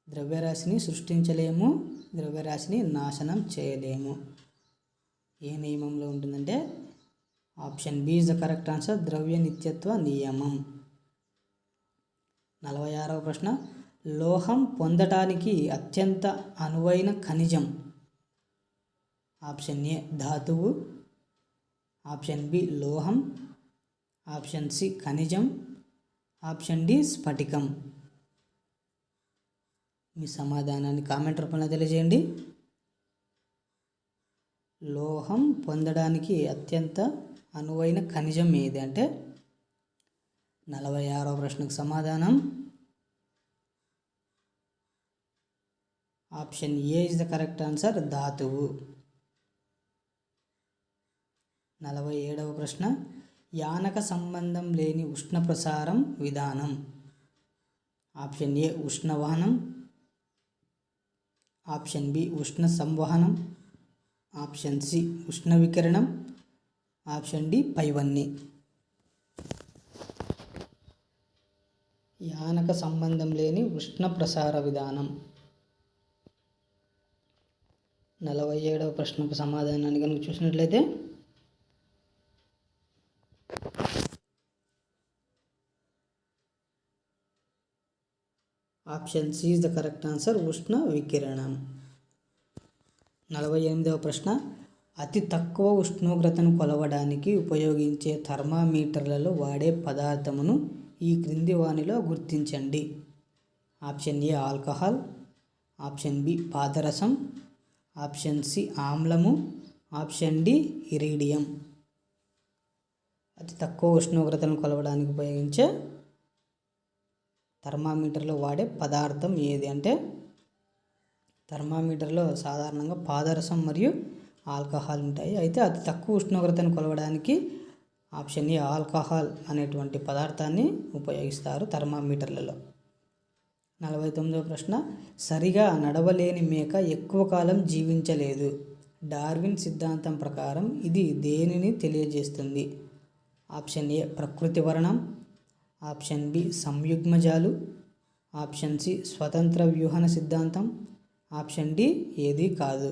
ద్రవ్యరాశిని సృష్టించలేము, ద్రవ్యరాశిని నాశనం చేయలేము ఏ నియమంలో ఉంటుందంటే option B is the correct answer, ద్రవ్య నిత్యత్వ నియమం. 46వ ప్రశ్న, లోహం పొందటానికి అత్యంత అనువైన ఖనిజం. ఆప్షన్ ఏ ధాతువు, ఆప్షన్ బి లోహం, ఆప్షన్ సి ఖనిజం, ఆప్షన్ డి స్ఫటికం. మీ సమాధానాన్ని కామెంట్ రూపంలో తెలియజేయండి. లోహం పొందడానికి అత్యంత అనువైన ఖనిజం ఏది అంటే 46వ ప్రశ్నకు సమాధానం option A is the correct answer, ధాతువు. 47వ ప్రశ్న, యానక సంబంధం లేని ఉష్ణ ప్రసారం విధానం. ఆప్షన్ ఏ ఉష్ణవహనం, ఆప్షన్ బి ఉష్ణ సంవహనం, ఆప్షన్ సి ఉష్ణ వికిరణం, ఆప్షన్ డి పైవన్నీ. యానక సంబంధం లేని ఉష్ణ ప్రసార విధానం. 47వ ప్రశ్నకు సమాధానాన్ని కనుక చూసినట్లయితే option C is the correct answer, ఉష్ణ వికిరణం. 48వ ప్రశ్న, అతి తక్కువ ఉష్ణోగ్రతను కొలవడానికి ఉపయోగించే థర్మామీటర్లలో వాడే పదార్థమును ఈ క్రింది వానిలో గుర్తించండి. Option A alcohol, option B పాదరసం, ఆప్షన్ సి ఆమ్లము, ఆప్షన్ డి ఇరీడియం. అతి తక్కువ ఉష్ణోగ్రతను కొలవడానికి ఉపయోగించే థర్మామీటర్లో వాడే పదార్థం ఏది అంటే థర్మామీటర్లో సాధారణంగా పాదరసం మరియు ఆల్కహాల్ ఉంటాయి. అయితే అతి తక్కువ ఉష్ణోగ్రతను కొలవడానికి ఆప్షన్ ఏ ఆల్కహాల్ అనేటువంటి పదార్థాన్ని ఉపయోగిస్తారు థర్మామీటర్లలో. 49వ ప్రశ్న, సరిగా నడవలేని మేక ఎక్కువ కాలం జీవించలేదు. డార్విన్ సిద్ధాంతం ప్రకారం ఇది దేనిని తెలియజేస్తుంది? ఆప్షన్ ఏ ప్రకృతి వర్ణం, ఆప్షన్ బి సంయుగ్మజాలు, ఆప్షన్ సి స్వతంత్ర వ్యూహన సిద్ధాంతం, ఆప్షన్ డి ఏది కాదు.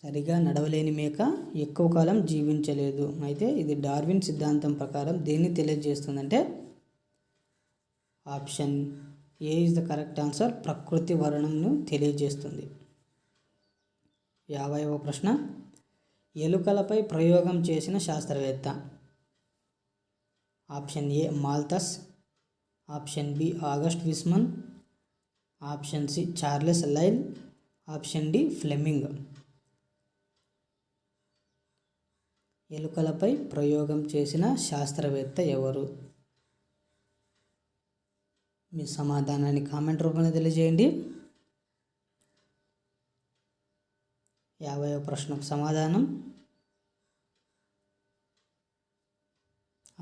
సరిగా నడవలేని మేక ఎక్కువ కాలం జీవించలేదు. అయితే ఇది డార్విన్ సిద్ధాంతం ప్రకారం దేన్ని తెలియజేస్తుందంటే option A is the correct answer, ప్రకృతి వర్ణంను తెలియజేస్తుంది. 50వ ప్రశ్న, ఎలుకలపై ప్రయోగం చేసిన శాస్త్రవేత్త. Option A Malthus, option B August Weismann, option C Charles Lyell, option D Fleming. ఎలుకలపై ప్రయోగం చేసిన శాస్త్రవేత్త ఎవరు? మీ సమాధానాన్ని కామెంట్ రూపంలో తెలియజేయండి. 50వ ప్రశ్నకు సమాధానం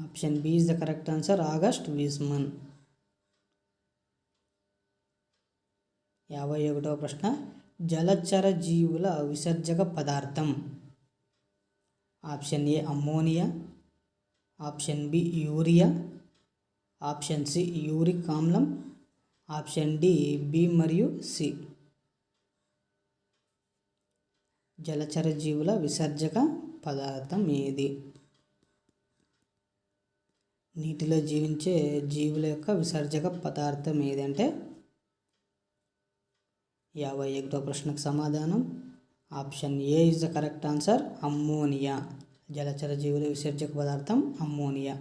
option B is the correct answer, August Weismann. 51వ ప్రశ్న జలచర జీవుల విసర్జక పదార్థం. Option A ammonia, option B urea, option C uric ఆమ్లం, ఆప్షన్ డి బి మరియు సి. జలచర జీవుల విసర్జక పదార్థం ఏది? నీటిలో జీవించే జీవుల యొక్క విసర్జక పదార్థం ఏదంటే 51వ ప్రశ్నకు సమాధానం option A is the correct answer, ammonia. జలచర జీవుల విసర్జక పదార్థం అమ్మోనియా.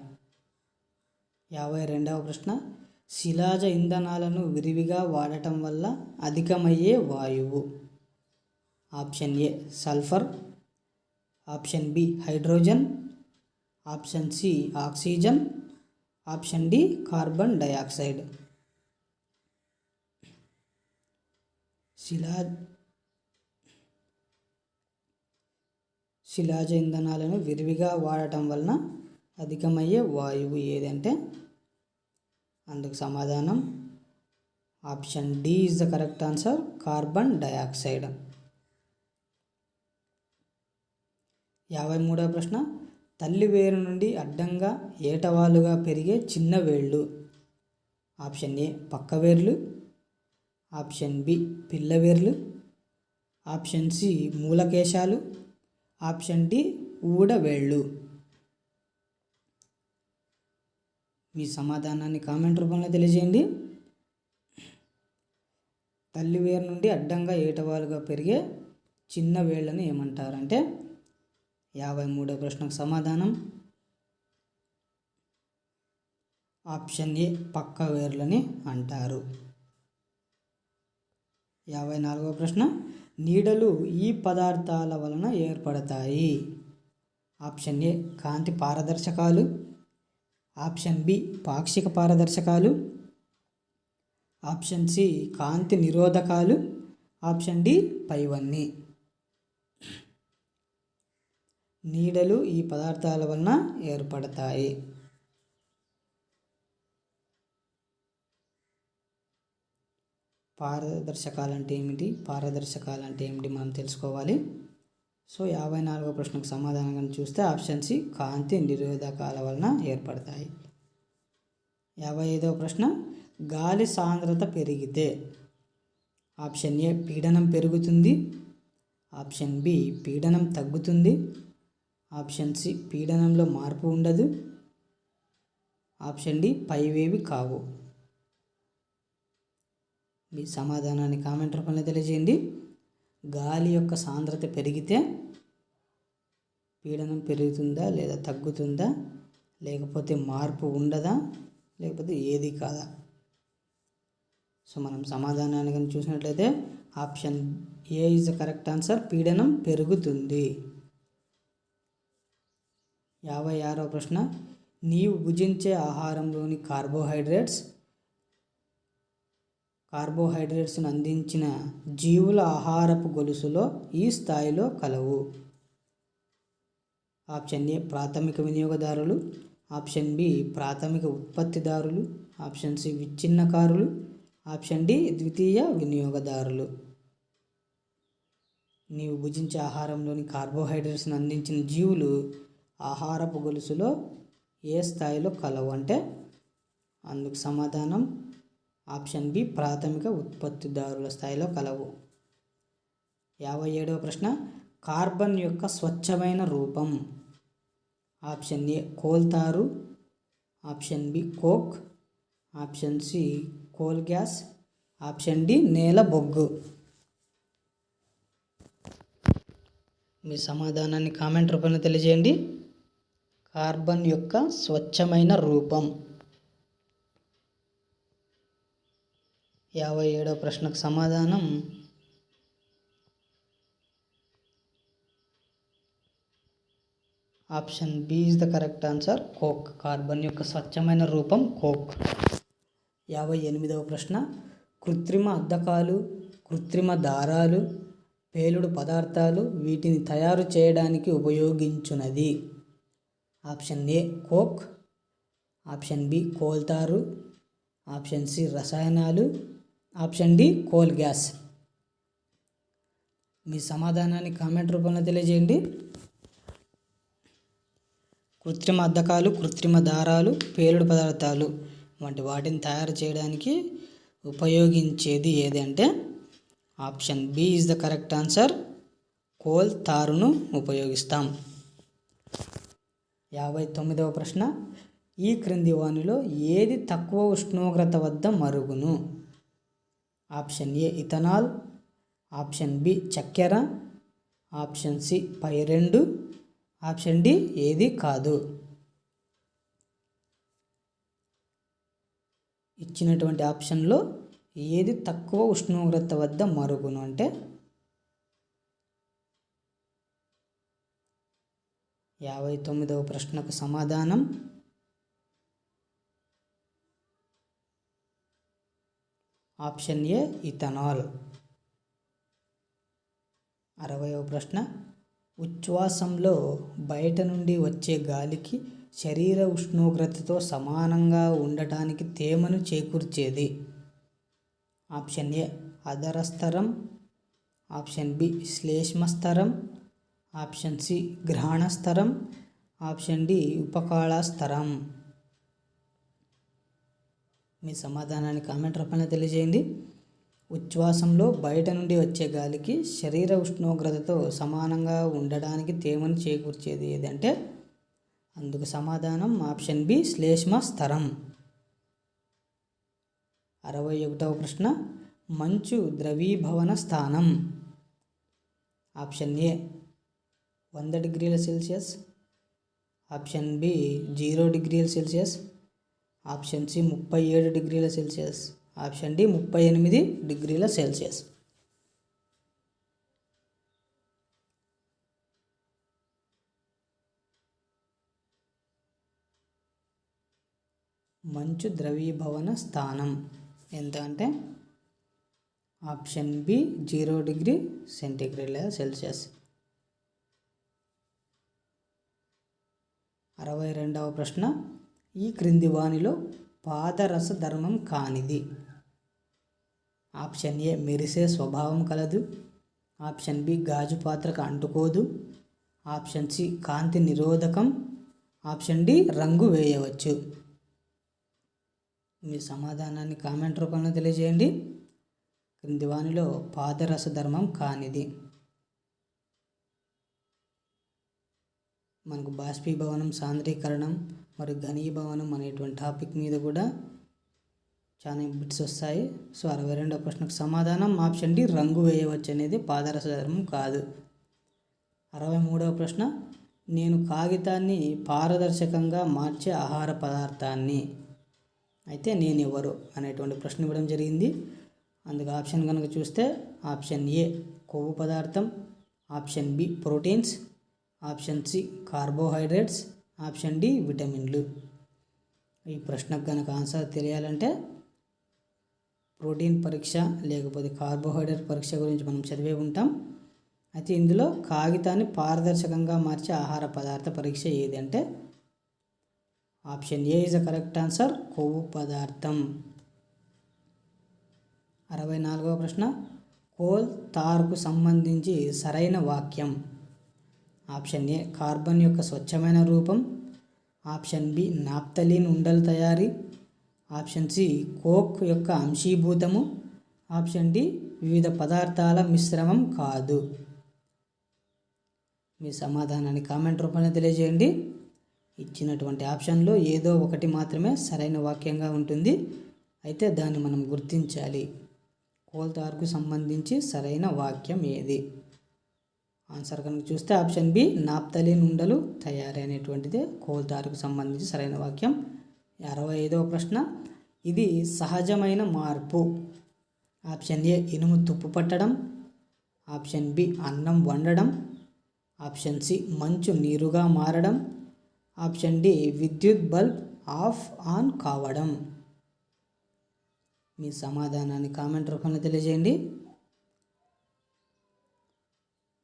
52వ ప్రశ్న శిలాజ ఇంధనాలను విరివిగా వాడటం వల్ల అధికమయ్యే వాయువు. Option A sulphur, option B hydrogen, option C oxygen, option D carbon dioxide. శిలాజ ఇంధనాలను విరివిగా వాడటం వలన అధికమయ్యే వాయువు ఏదంటే అందుకు సమాధానం option D is the correct answer, carbon dioxide. 53వ ప్రశ్న తల్లి వేరు నుండి అడ్డంగా ఏటవాలుగా పెరిగే చిన్న వేళ్ళు. ఆప్షన్ ఏ పక్క వేర్లు, ఆప్షన్ బి పిల్లవేర్లు, ఆప్షన్ సి మూలకేశాలు, ఆప్షన్ డి ఊడవేళ్ళు. మీ సమాధానాన్ని కామెంట్ రూపంలో తెలియజేయండి. తల్లి వేరు నుండి అడ్డంగా ఏటవాలుగా పెరిగే చిన్న వేళ్ళని ఏమంటారంటే 53వ ప్రశ్నకు సమాధానం ఆప్షన్ ఏ పక్క వేర్లని అంటారు. 54వ ప్రశ్న నీడలు ఈ పదార్థాల వలన ఏర్పడతాయి. ఆప్షన్ ఏ కాంతి పారదర్శకాలు, ఆప్షన్ బి పాక్షిక పారదర్శకాలు, ఆప్షన్ సి కాంతి నిరోధకాలు, ఆప్షన్ డి పైవన్నీ. నీడలు ఈ పదార్థాల వలన ఏర్పడతాయి. పారదర్శకాలంటే ఏమిటి మనం తెలుసుకోవాలి. సో 54వ ప్రశ్నకు సమాధానం చూస్తే ఆప్షన్ సి కాంతి నిరోధకాల వలన ఏర్పడతాయి. 55వ ప్రశ్న గాలి సాంద్రత పెరిగితే ఆప్షన్ ఏ పీడనం పెరుగుతుంది, ఆప్షన్ బి పీడనం తగ్గుతుంది, ఆప్షన్ సి పీడనంలో మార్పు ఉండదు, ఆప్షన్ డి పైవేవి కావు. మీ సమాధానాన్ని కామెంట్ రూపంలో తెలియజేయండి. గాలి యొక్క సాంద్రత పెరిగితే పీడనం పెరుగుతుందా లేదా తగ్గుతుందా, లేకపోతే మార్పు ఉండదా, లేకపోతే ఏది కాదా? సో మనం సమాధానాన్ని కానీ చూసినట్లయితే option A is the correct answer, పీడనం పెరుగుతుంది. 56వ ప్రశ్న నీవు భుజించే ఆహారంలోని కార్బోహైడ్రేట్స్ను అందించిన జీవుల ఆహారపు గొలుసులో ఈ స్థాయిలో కలవు. ఆప్షన్ ఏ ప్రాథమిక వినియోగదారులు, ఆప్షన్ బి ప్రాథమిక ఉత్పత్తిదారులు, ఆప్షన్ సి విచ్ఛిన్నకారులు, ఆప్షన్ డి ద్వితీయ వినియోగదారులు. నీవు భుజించే ఆహారంలోని కార్బోహైడ్రేట్స్ను అందించిన జీవులు ఆహారపు గొలుసులో ఏ స్థాయిలో కలవు అంటే అందుకు సమాధానం ఆప్షన్ బి ప్రాథమిక ఉత్పత్తిదారుల స్థాయిలో కలవు. 57వ ప్రశ్న కార్బన్ యొక్క స్వచ్ఛమైన రూపం. Option A coal tar, option B coke, option C coal gas, option D నేల బొగ్గు. మీ సమాధానాన్ని కామెంట్ రూపంలో తెలియజేయండి. కార్బన్ యొక్క స్వచ్ఛమైన రూపం. 57వ ప్రశ్నకు సమాధానం option B is the correct answer, coke. Carbon యొక్క స్వచ్ఛమైన రూపం కోక్. 58వ ప్రశ్న కృత్రిమ అద్దకాలు, కృత్రిమ దారాలు, పేలుడు పదార్థాలు వీటిని తయారు చేయడానికి ఉపయోగించున్నది. Option A coke, option B coal tar, option C రసాయనాలు, ఆప్షన్ డి కోల్ గ్యాస్. మీ సమాధానాన్ని కామెంట్ రూపంలో తెలియజేయండి. కృత్రిమ అద్దకాలు, కృత్రిమ దారాలు, పేలుడు పదార్థాలు వంటి వాటిని తయారు చేయడానికి ఉపయోగించేది ఏది అంటే option B is the correct answer. Coal తారును ఉపయోగిస్తాం. 59వ ప్రశ్న, ఈ క్రింది వానిలో ఏది తక్కువ ఉష్ణోగ్రత వద్ద మరుగును? Option A ethanol, option B చక్కెర, ఆప్షన్ సి పై రెండు, ఆప్షన్ డి ఏది కాదు. ఇచ్చినటువంటి ఆప్షన్లో ఏది తక్కువ ఉష్ణోగ్రత వద్ద మరుగును అంటే 59వ ప్రశ్నకు సమాధానం ఆప్షన్ ఏ ఇథనాల్. 60వ ప్రశ్న, ఉచ్ఛ్వాసంలో బయట నుండి వచ్చే గాలికి శరీర ఉష్ణోగ్రతతో సమానంగా ఉండటానికి తేమను చేకూర్చేది? ఆప్షన్ ఏ అదరస్తరం, ఆప్షన్ బి శ్లేష్మస్తరం, ఆప్షన్ సి గ్రహణస్తరం, ఆప్షన్ డి ఉపకాళస్తరం. మీ సమాధానాన్ని కామెంట్ రూపంలో తెలియజేయండి. ఉచ్ఛ్వాసంలో బయట నుండి వచ్చే గాలికి శరీర ఉష్ణోగ్రతతో సమానంగా ఉండడానికి తేమను చేకూర్చేది ఏదంటే అందుకు సమాధానం ఆప్షన్ బి శ్లేష్మస్తరం. 61వ ప్రశ్న, మంచు ద్రవీభవన స్థానం. ఆప్షన్ ఏ 100 డిగ్రీల సెల్సియస్, ఆప్షన్ బి 0 డిగ్రీల సెల్సియస్, ఆప్షన్ సి 37 డిగ్రీల సెల్సియస్, ఆప్షన్ డి 38 డిగ్రీల సెల్సియస్. మంచు ద్రవీభవన స్థానం ఎంత అంటే ఆప్షన్ బి 0 డిగ్రీ సెంటీగ్రేడ్ లేదా సెల్సియస్. 62వ ప్రశ్న, ఈ క్రింది వానిలో పాదరస ధర్మం కానిది? ఆప్షన్ ఏ మెరిసే స్వభావం కలదు, ఆప్షన్ బి గాజు పాత్రకు అంటుకోదు, ఆప్షన్ సి కాంతి నిరోధకం, ఆప్షన్ డి రంగు వేయవచ్చు. మీ సమాధానాన్ని కామెంట్ రూపంలో తెలియజేయండి. క్రింది వానిలో పాదరస ధర్మం కానిది మనకు బాష్పీభవనం, సాంద్రీకరణం మరియు ఘనీభవనం అనేటువంటి టాపిక్ మీద కూడా చాలా బిట్స్ వస్తాయి. సో 62వ ప్రశ్నకు సమాధానం ఆప్షన్ డి రంగు వేయవచ్చు అనేది పాదరస ధర్మం కాదు. 63వ ప్రశ్న, నేను కాగితాన్ని పారదర్శకంగా మార్చే ఆహార పదార్థాన్ని అయితే నేను ఎవరు అనేటువంటి ప్రశ్న ఇవ్వడం జరిగింది. అందుకు ఆప్షన్ కనుక చూస్తే ఆప్షన్ ఏ కొవ్వు పదార్థం, option B proteins, option C carbohydrates, option D విటమిన్లు. ఈ ప్రశ్నకు కనుక ఆన్సర్ తెలియాలంటే ప్రోటీన్ పరీక్ష లేకపోతే కార్బోహైడ్రేట్ పరీక్ష గురించి మనం చదివే ఉంటాం. అయితే ఇందులో కాగితాన్ని పారదర్శకంగా మార్చే ఆహార పదార్థ పరీక్ష ఏది అంటే option A is the correct answer, కొవ్వు పదార్థం. 64వ ప్రశ్న, కోల్ తార్కు సంబంధించి సరైన వాక్యం. ఆప్షన్ ఏ కార్బన్ యొక్క స్వచ్ఛమైన రూపం, ఆప్షన్ బి నాప్తలిన్ ఉండల తయారీ, ఆప్షన్ సి కోక్ యొక్క అంశీభూతము, ఆప్షన్ డి వివిధ పదార్థాల మిశ్రమం కాదు. మీ సమాధానాన్ని కామెంట్ రూపంలో తెలియజేయండి. ఇచ్చినటువంటి ఆప్షన్లో ఏదో ఒకటి మాత్రమే సరైన వాక్యంగా ఉంటుంది. అయితే దాన్ని మనం గుర్తించాలి. కోల్ తార్కు సంబంధించి సరైన వాక్యం ఏది? ఆన్సర్ కనుక చూస్తే ఆప్షన్ బి నాప్తలిన్ ఉండలు తయారీ అనేటువంటిదే కోల్ తార్కు సంబంధించి సరైన వాక్యం. 65వ ప్రశ్న, ఇది సహజమైన మార్పు. ఆప్షన్ ఏ ఇనుము తుప్పు పట్టడం, ఆప్షన్ బి అన్నం వండడం, ఆప్షన్ సి మంచు నీరుగా మారడం, ఆప్షన్ డి విద్యుత్ బల్బ్ ఆఫ్ ఆన్ కావడం. మీ సమాధానాన్ని కామెంట్ రూపంలో తెలియజేయండి.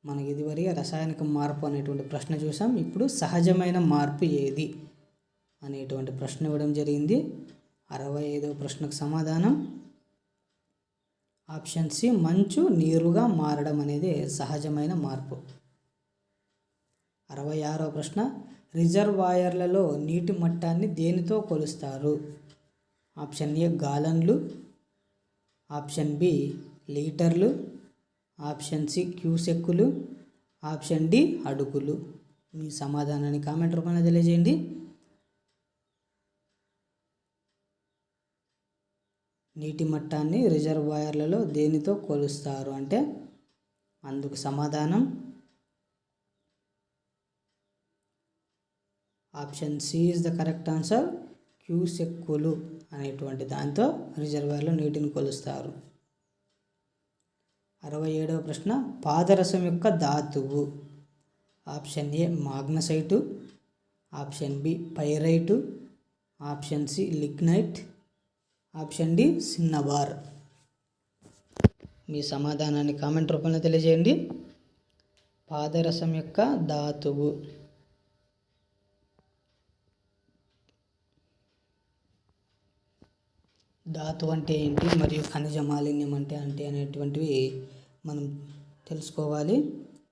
మనకి ఇదివరకు రసాయనిక మార్పు అనేటువంటి ప్రశ్న చూసాం. ఇప్పుడు సహజమైన మార్పు ఏది అనేటువంటి ప్రశ్న ఇవ్వడం జరిగింది. 65వ ప్రశ్నకు సమాధానం ఆప్షన్ సి మంచు నీరుగా మారడం అనేది సహజమైన మార్పు. 66వ ప్రశ్న, రిజర్వాయర్లలో నీటి మట్టాన్ని దేనితో కొలుస్తారు? ఆప్షన్ ఏ గాలన్లు, ఆప్షన్ బి లీటర్లు, ఆప్షన్ సి క్యూసెక్కులు, ఆప్షన్ డి అడుగులు. మీ సమాధానాన్ని కామెంట్ రూపంలో తెలియజేయండి. నీటి మట్టాన్ని రిజర్వాయర్లలో దేనితో కొలుస్తారు అంటే అందుకు సమాధానం option C is the correct answer. క్యూసెక్కులు అనేటువంటి దాంతో రిజర్వాయర్లో నీటిని కొలుస్తారు. 67వ ప్రశ్న, పాదరసం యొక్క ధాతువు? Option A magnesite, option B pyrite, option C lignite, option D cinnabar. మీ సమాధానాన్ని కామెంట్ రూపంలో తెలియజేయండి. పాదరసం యొక్క ధాతువు ధాతువు అంటే ఏంటి మరియు ఖనిజ మాలిన్యం అంటే అనేటువంటివి మనం తెలుసుకోవాలి.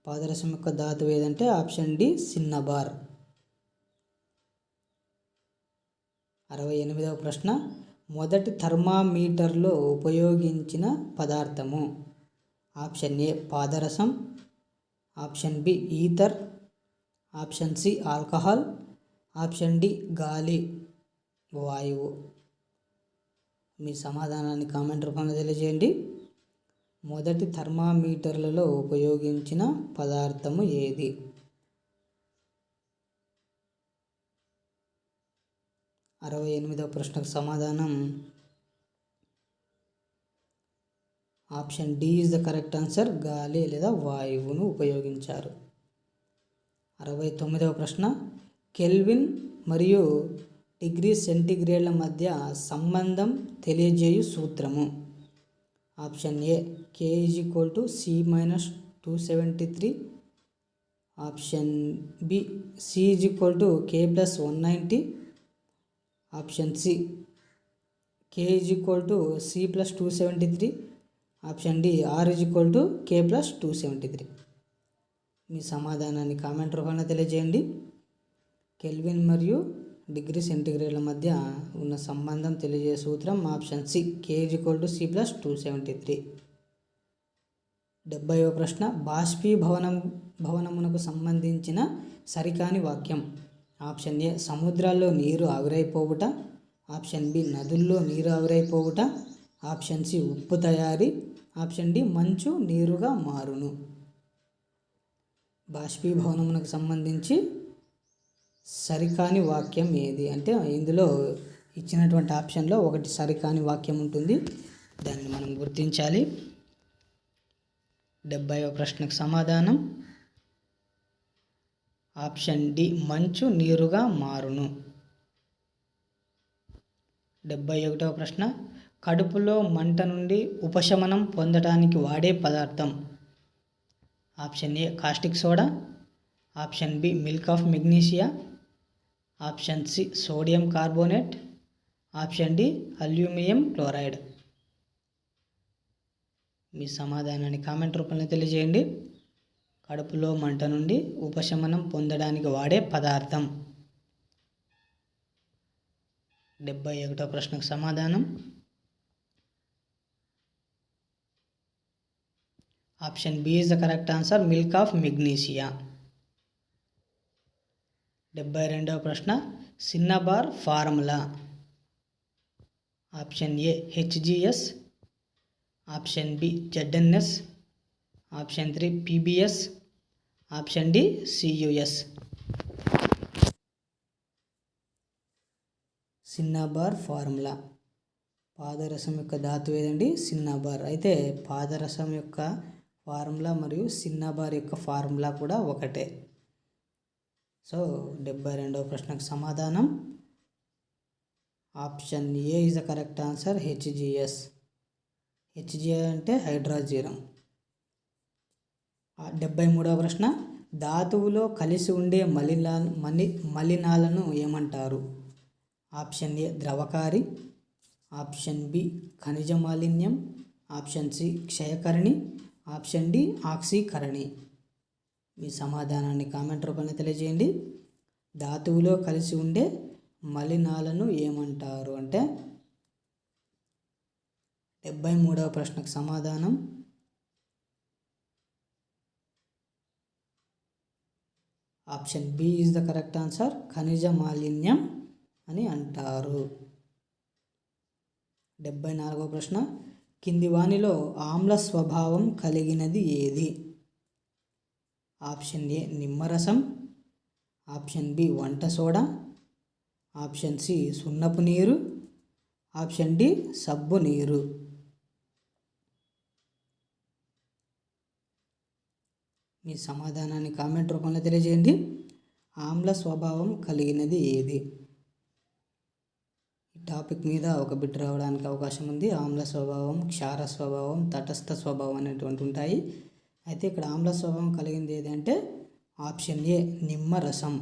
పాదరసం యొక్క ధాతువు ఏదంటే ఆప్షన్ డి సిన్నబార్. 68వ ప్రశ్న, మొదటి థర్మామీటర్లో ఉపయోగించిన పదార్థము? ఆప్షన్ ఏ పాదరసం, option B ether, option C alcohol, option D గాలి వాయువు. మీ సమాధానాన్ని కామెంట్ రూపంలో తెలియజేయండి. మొదటి థర్మామీటర్లలో ఉపయోగించిన పదార్థము ఏది? అరవై 68వ ప్రశ్నకు సమాధానం option D is the correct answer. గాలి లేదా వాయువును ఉపయోగించారు. 69వ ప్రశ్న, కెల్విన్ మరియు డిగ్రీ సెంటీగ్రేడ్ల మధ్య సంబంధం తెలియజేయు సూత్రము? Option A K = C-273, option B C = K+190, option C K = C+273, option D R = K+273. మీ సమాధానాన్ని కామెంట్ రూపంలో తెలియజేయండి. కెల్విన్ మరియు డిగ్రీ సెంటీగ్రేడ్ల మధ్య ఉన్న సంబంధం తెలియజేసే సూత్రం ఆప్షన్ సి K = C+273. 70వ ప్రశ్న, బాష్పీభవనమునకు సంబంధించిన సరికాని వాక్యం? ఆప్షన్ ఏ సముద్రాల్లో నీరు ఆవిరైపోవుట, ఆప్షన్ బి నదుల్లో నీరు ఆవిరైపోవుట, ఆప్షన్ సి ఉప్పు తయారీ, ఆప్షన్ డి మంచు నీరుగా మారును. బాష్పీభవనమునకు సంబంధించి సరికాని వాక్యం ఏది అంటే ఇందులో ఇచ్చినటువంటి ఆప్షన్లో ఒకటి సరికాని వాక్యం ఉంటుంది, దాన్ని మనం గుర్తించాలి. 70వ ప్రశ్నకు సమాధానం ఆప్షన్ డి మంచు నీరుగా మారును. 71వ ప్రశ్న, కడుపులో మంట నుండి ఉపశమనం పొందడానికి వాడే పదార్థం? Option A caustic soda, option B milk of magnesia, option C sodium carbonate, option D aluminium chloride. మీ సమాధానాన్ని కామెంట్ రూపంలో తెలియజేయండి. కడుపులో మంట నుండి ఉపశమనం పొందడానికి వాడే పదార్థం. 71వ ప్రశ్నకు సమాధానం option B is the correct answer. Milk of magnesia. 72వ ప్రశ్న, cinnabar formula? Option A HGS, option B ZNS, option 3 PBS, option D CUS. Cinnabar formula పాదరసం యొక్క ధాతువు ఏదండి? సిన్నబార్. అయితే పాదరసం యొక్క ఫార్ములా మరియు సిన్నబార్ యొక్క ఫార్ములా కూడా ఒకటే. సో 72వ ప్రశ్నకు సమాధానం option A is the correct answer. HGS. HGS అంటే హైడ్రాజీరం. 73వ ప్రశ్న, ధాతువులో కలిసి ఉండే మలినాలను ఏమంటారు? ఆప్షన్ ఏ ద్రవకారి, ఆప్షన్ బి ఖనిజ మాలిన్యం, ఆప్షన్ సి క్షయకరణి, ఆప్షన్ డి ఆక్సీకరణి. మీ సమాధానాన్ని కామెంట్ రూపంలో తెలియజేయండి. ధాతువులో కలిసి ఉండే మలినాలను ఏమంటారు అంటే 73వ ప్రశ్నకు సమాధానం option B is the correct answer. ఖనిజ మాలిన్యం అని అంటారు. 74వ ప్రశ్న, కింది వానిలో ఆమ్ల స్వభావం కలిగినది ఏది? ఆప్షన్ ఏ నిమ్మరసం, ఆప్షన్ బి వంట సోడా, ఆప్షన్ సి సున్నపు నీరు, ఆప్షన్ డి సబ్బు నీరు. మీ సమాధానాన్ని కామెంట్ రూపంలో తెలియజేయండి. ఆమ్ల స్వభావం కలిగినది ఏది? ఈ టాపిక్ మీద ఒక బిట్ రావడానికి అవకాశం ఉంది. ఆమ్ల స్వభావం, క్షార స్వభావం, తటస్థ స్వభావం అనేటువంటి ఉంటాయి. అయితే ఇక్కడ ఆమ్ల స్వభావం కలిగింది ఏది అంటే ఆప్షన్ ఏ నిమ్మరసం.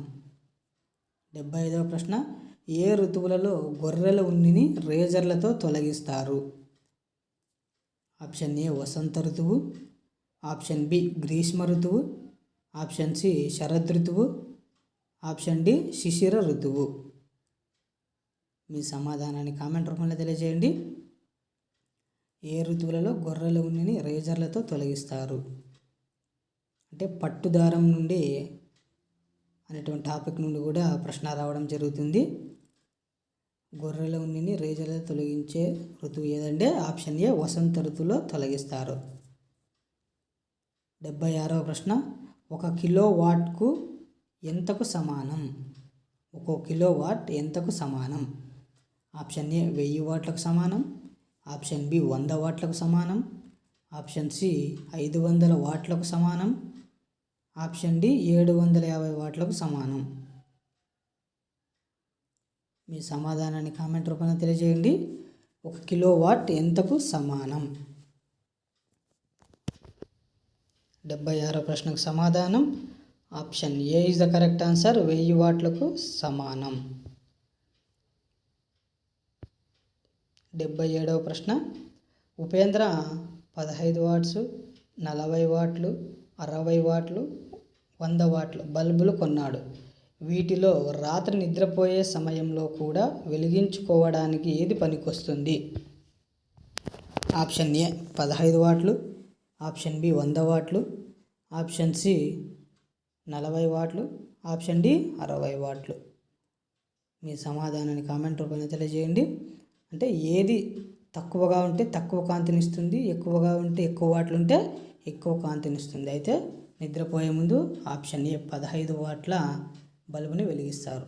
75వ ప్రశ్న, ఏ ఋతువులలో గొర్రెల ఉన్నిని రేజర్లతో తొలగిస్తారు? ఆప్షన్ ఏ వసంత ఋతువు, ఆప్షన్ బి గ్రీష్మ ఋతువు, ఆప్షన్ సి శరద్ ఋతువు, ఆప్షన్ డి శిశిర ఋతువు. మీ సమాధానాన్ని కామెంట్ రూపంలో తెలియజేయండి. ఏ ఋతువులలో గొర్రెల ఉన్నిని రేజర్లతో తొలగిస్తారు అంటే పట్టుదారం నుండి అనేటువంటి టాపిక్ నుండి కూడా ప్రశ్న రావడం జరుగుతుంది. గొర్రెల ఉన్నిని రేజర్లతో తొలగించే ఋతువు ఏదంటే ఆప్షన్ ఏ వసంత ఋతువులో తొలగిస్తారు. 76వ ప్రశ్న, 1 కిలోవాట్కు ఎంతకు సమానం? 1 కిలోవాట్ ఎంతకు సమానం? ఆప్షన్ ఏ 1000 వాట్లకు సమానం, ఆప్షన్ బి 100 వాట్లకు సమానం, ఆప్షన్ సి 500 వాట్లకు సమానం, ఆప్షన్ డి 750 వాట్లకు సమానం. మీ సమాధానాన్ని కామెంట్ రూపంలో తెలియజేయండి. 1 కిలోవాట్ ఎంతకు సమానం? 76వ ప్రశ్నకు సమాధానం option A is the correct answer. 1000 వాట్లకు సమానం. 77వ ప్రశ్న, ఉపేంద్ర 15 వాట్స్, 40 వాట్లు, 60 వాట్లు, 100 వాట్లు బల్బులు కొన్నాడు. వీటిలో రాత్రి నిద్రపోయే సమయంలో కూడా వెలిగించుకోవడానికి ఏది పనికొస్తుంది? ఆప్షన్ ఏ 15 వాట్లు, ఆప్షన్ బి 100 వాట్లు, ఆప్షన్ సి 40 వాట్లు, ఆప్షన్ డి 60 వాట్లు. మీ సమాధానాన్ని కామెంట్ రూపంలో తెలియజేయండి. అంటే ఏది తక్కువగా ఉంటే తక్కువ కాంతినిస్తుంది, ఎక్కువగా ఉంటే ఎక్కువ వాట్లు ఉంటే ఎక్కువ కాంతినిస్తుంది. అయితే నిద్రపోయే ముందు ఆప్షన్ ఏ 15 వాట్ల బల్బుని వెలిగిస్తారు.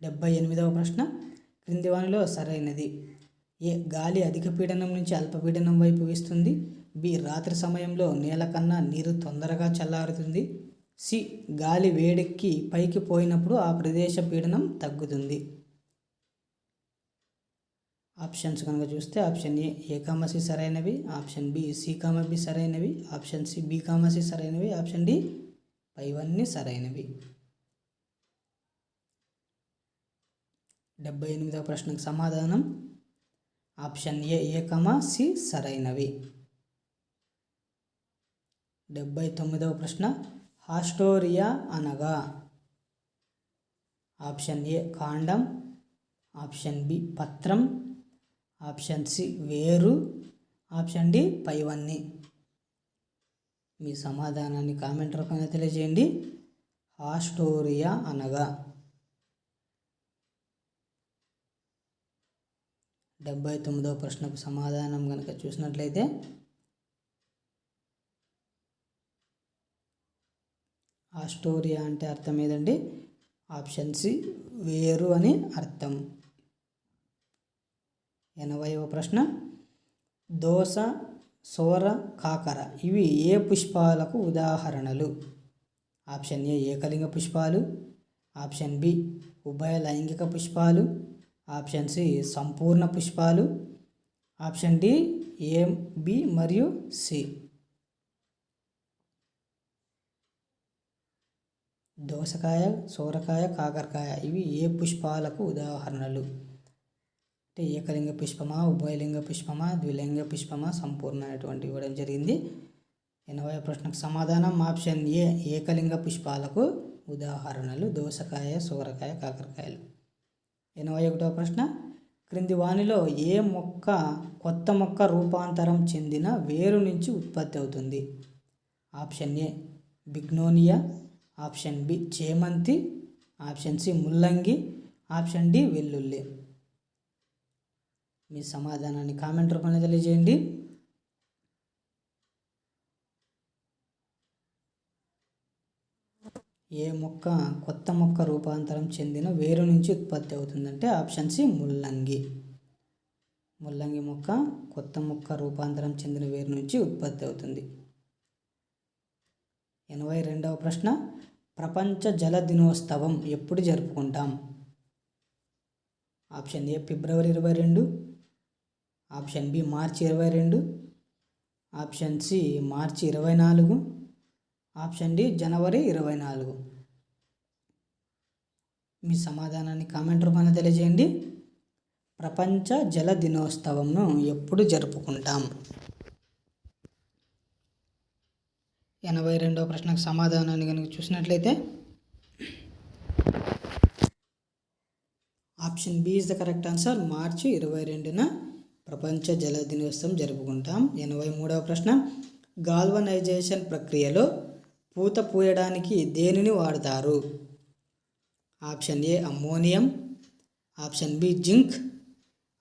78వ ప్రశ్న, క్రింది వానిలో సరైనది? ఏ గాలి అధిక పీడనం నుంచి అల్పపీడనం వైపు వీస్తుంది, బి రాత్రి సమయంలో నేల కన్నా నీరు తొందరగా చల్లారుతుంది, సి గాలి వేడెక్కి పైకి పోయినప్పుడు ఆ ప్రదేశ పీడనం తగ్గుతుంది. ఆప్షన్స్ కనుక చూస్తే ఆప్షన్ ఏ సి సరైనవి, ఆప్షన్ బి బి సరైనవి, ఆప్షన్ సి సి సరైనవి, ఆప్షన్ డి పైవన్నీ సరైనవి. 78వ ప్రశ్నకు సమాధానం ఆప్షన్ ఏ సి సరైనవి. 79వ ప్రశ్న, హాస్టోరియా అనగా? ఆప్షన్ ఏ కాండం, ఆప్షన్ బి పత్రం, ఆప్షన్ సి వేరు, ఆప్షన్ డి పైవన్నీ. మీ సమాధానాన్ని కామెంట్ రూపంలో తెలియజేయండి. హాస్టోరియా అనగా 79వ ప్రశ్నకు సమాధానం కనుక చూసినట్లయితే హాస్టోరియా అంటే అర్థం ఏదండి? ఆప్షన్ సి వేరు అని అర్థం. 80వ ప్రశ్న, దోస, సోర, కాకర ఇవి ఏ పుష్పాలకు ఉదాహరణలు? ఆప్షన్ ఏ ఏకలింగ పుష్పాలు, ఆప్షన్ బి ఉభయ లైంగిక పుష్పాలు, ఆప్షన్ సి సంపూర్ణ పుష్పాలు, ఆప్షన్ డి ఏ, బి మరియు సి. దోసకాయ, సోరకాయ, కాకరకాయ ఇవి ఏ పుష్పాలకు ఉదాహరణలు? అంటే ఏకలింగ పుష్పమా, ఉభయలింగ పుష్పమా, ద్విలింగ పుష్పమా, సంపూర్ణ అనేటువంటి ఇవ్వడం జరిగింది. 80వ ప్రశ్నకు సమాధానం ఆప్షన్ ఏ ఏకలింగ పుష్పాలకు ఉదాహరణలు దోసకాయ, సోరకాయ, కాకరకాయలు. 81వ ప్రశ్న క్రింది వానిలో ఏ మొక్క కొత్త మొక్క రూపాంతరం చెందిన వేరు నుంచి ఉత్పత్తి అవుతుంది? ఆప్షన్ ఏ బిగ్నోనియా, ఆప్షన్ బి చేమంతి, ఆప్షన్ సి ముల్లంగి, ఆప్షన్ డి వెల్లుల్లి. మీ సమాధానాన్ని కామెంట్ రూపంలో తెలియజేయండి. ఏ మొక్క కొత్త మొక్క రూపాంతరం చెందిన వేరు నుంచి ఉత్పత్తి అవుతుందంటే ఆప్షన్ సి ముల్లంగి. ముల్లంగి మొక్క కొత్త మొక్క రూపాంతరం చెందిన వేరు నుంచి ఉత్పత్తి అవుతుంది. 82వ ప్రశ్న ప్రపంచ జల దినోత్సవం ఎప్పుడు జరుపుకుంటాం? ఆప్షన్ ఏ ఫిబ్రవరి 22, ఆప్షన్ బి మార్చి 22, ఆప్షన్ సి మార్చి 24, ఆప్షన్ డి జనవరి 24. మీ సమాధానాన్ని కామెంట్ రూపంలో తెలియజేయండి. ప్రపంచ జల దినోత్సవంను ఎప్పుడు జరుపుకుంటాం? 82వ ప్రశ్నకు సమాధానాన్ని కనుక చూసినట్లయితే option B is the correct answer. మార్చి 22న ప్రపంచ జల దినోత్సవం జరుపుకుంటాం. 83వ ప్రశ్న గాల్వనైజేషన్ ప్రక్రియలో పూత పూయడానికి దేనిని వాడతారు? Option A ammonium, option B zinc,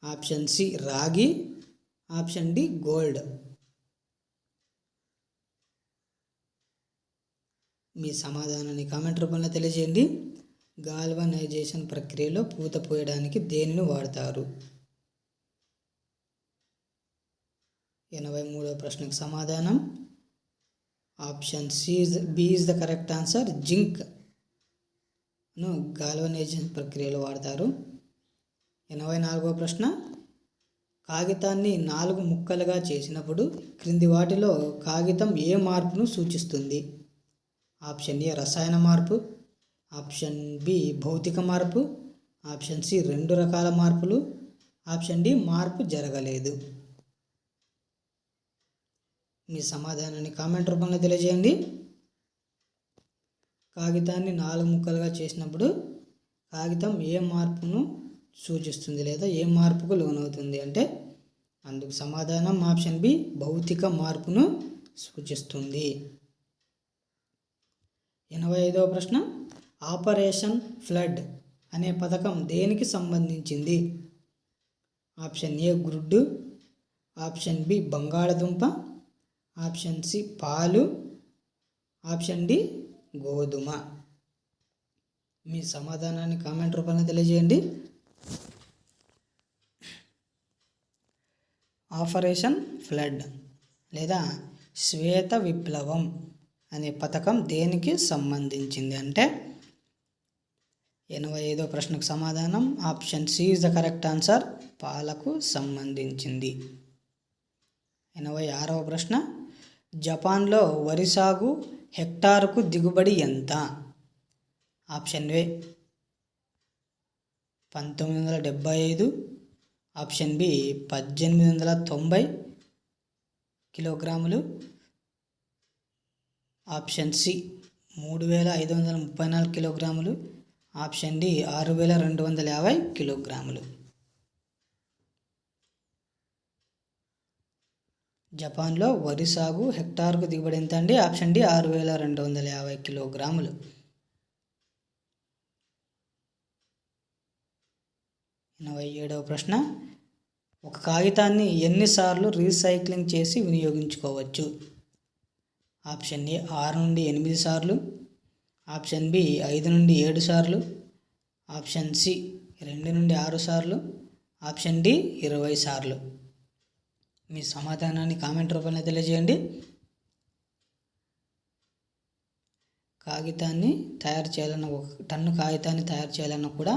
option C రాగి, ఆప్షన్ డి గోల్డ్. మీ సమాధానాన్ని కామెంట్ రూపంలో తెలియజేయండి. గాల్వనైజేషన్ ప్రక్రియలో పూత పూయడానికి దేనిని వాడతారు? 83వ ప్రశ్నకు సమాధానం option B is the correct answer. జింక్ను గాల్వనైజేషన్ ప్రక్రియలో వాడతారు. 84వ ప్రశ్న కాగితాన్ని 4 ముక్కలుగా చేసినప్పుడు క్రింది వాటిలో కాగితం ఏ మార్పును సూచిస్తుంది? ఆప్షన్ ఏ రసాయన మార్పు, ఆప్షన్ బి భౌతిక మార్పు, ఆప్షన్ సి 2 రకాల మార్పులు, ఆప్షన్ డి మార్పు జరగలేదు. మీ సమాధానాన్ని కామెంట్ రూపంలో తెలియజేయండి. కాగితాన్ని 4 ముక్కలుగా చేసినప్పుడు కాగితం ఏ మార్పును సూచిస్తుంది లేదా ఏ మార్పుకు లోనవుతుంది అంటే అందుకు సమాధానం ఆప్షన్ బి భౌతిక మార్పును సూచిస్తుంది. 85వ ప్రశ్న ఆపరేషన్ ఫ్లడ్ అనే పథకం దేనికి సంబంధించింది? ఆప్షన్ ఏ గుడ్డు, ఆప్షన్ బి బంగాళదుంప, ఆప్షన్ సి పాలు, ఆప్షన్ డి గోధుమ. మీ సమాధానాన్ని కామెంట్ రూపంలో తెలియజేయండి. ఆపరేషన్ ఫ్లడ్ లేదా శ్వేత విప్లవం అనే పథకం దేనికి సంబంధించింది అంటే 85వ ప్రశ్నకు సమాధానం option C is the correct answer. పాలకు సంబంధించింది. 86వ ప్రశ్న జపాన్లో వరి సాగు హెక్టారుకు దిగుబడి ఎంత? ఆప్షన్ ఏ 1975, ఆప్షన్ బి 1890 కిలోగ్రాములు, ఆప్షన్ సి 3534 కిలోగ్రాములు, ఆప్షన్ డి 6250 కిలోగ్రాములు. జపాన్లో వరి సాగు హెక్టార్కు దిగుబడి ఎంత అండి? ఆప్షన్ డి 6250 కిలోగ్రాములు. 87వ ప్రశ్న ఒక కాగితాన్ని ఎన్నిసార్లు రీసైక్లింగ్ చేసి వినియోగించుకోవచ్చు? ఆప్షన్ ఏ 6 నుండి 8 సార్లు, ఆప్షన్ బి 5 నుండి 7 సార్లు, ఆప్షన్ సి 2 నుండి 6 సార్లు, ఆప్షన్ డి 20 సార్లు. మీ సమాధానాన్ని కామెంట్ రూపంలో తెలియజేయండి. కాగితాన్ని తయారు చేయాలన్న 1 టన్ను కాగితాన్ని తయారు చేయాలన్నా కూడా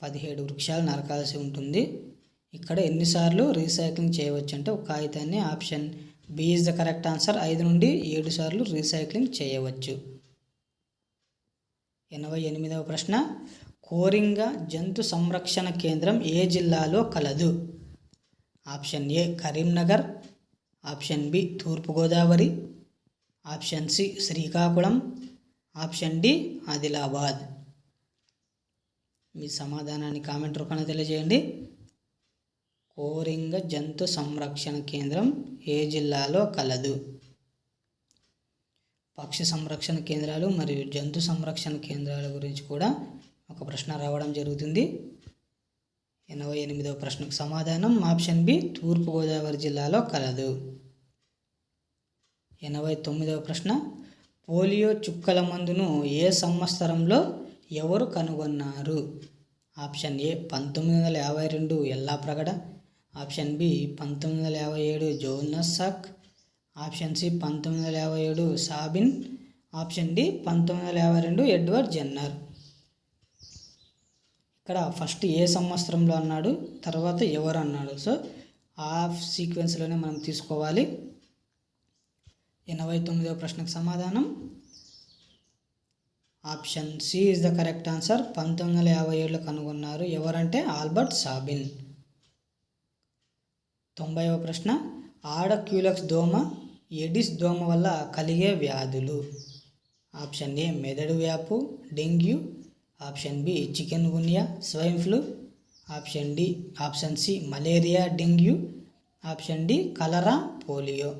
17 వృక్షాలు నరకాల్సి ఉంటుంది. ఇక్కడ ఎన్నిసార్లు రీసైక్లింగ్ చేయవచ్చు అంటే ఒక కాగితాన్ని option B is the correct answer 5 నుండి 7 సార్లు రీసైక్లింగ్ చేయవచ్చు. 88వ ప్రశ్న కోరింగ జంతు సంరక్షణ కేంద్రం ఏ జిల్లాలో కలదు? Option A Karimnagar, option B తూర్పుగోదావరి, option C Srikakulam, option D Adilabad. మీ సమాధానాన్ని కామెంట్ రూపంలో తెలియజేయండి. కోరింగ జంతు సంరక్షణ కేంద్రం ఏ జిల్లాలో కలదు? పక్షి సంరక్షణ కేంద్రాలు మరియు జంతు సంరక్షణ కేంద్రాల గురించి కూడా ఒక ప్రశ్న రావడం జరుగుతుంది. 88వ ప్రశ్నకు సమాధానం ఆప్షన్ బి తూర్పుగోదావరి జిల్లాలో కలదు. 89వ ప్రశ్న, పోలియో చుక్కల మందును ఏ సంవత్సరంలో ఎవరు కనుగొన్నారు? Option A 1952 Yellapragada, option B 1957 Jonas Salk, option C 1957 Sabin, option D 1952 Edward Jenner. ఇక్కడ ఫస్ట్ ఏ సంవత్సరంలో అన్నాడు, తర్వాత ఎవరు అన్నాడు. సో ఆ సీక్వెన్స్లోనే మనం తీసుకోవాలి. 89వ ప్రశ్నకు సమాధానం option C is the correct answer. 1957లో కనుగొన్నారు. ఎవరంటే ఆల్బర్ట్ సాబిన్. 90వ ప్రశ్న, ఆడ క్యూలెక్స్ దోమ ఎడిస్ దోమ వల్ల కలిగే వ్యాధులు? ఆప్షన్ ఏ మెదడు వ్యాపు, dengue, option B chikungunya, swine flu, option C malaria, dengue, option D cholera, polio.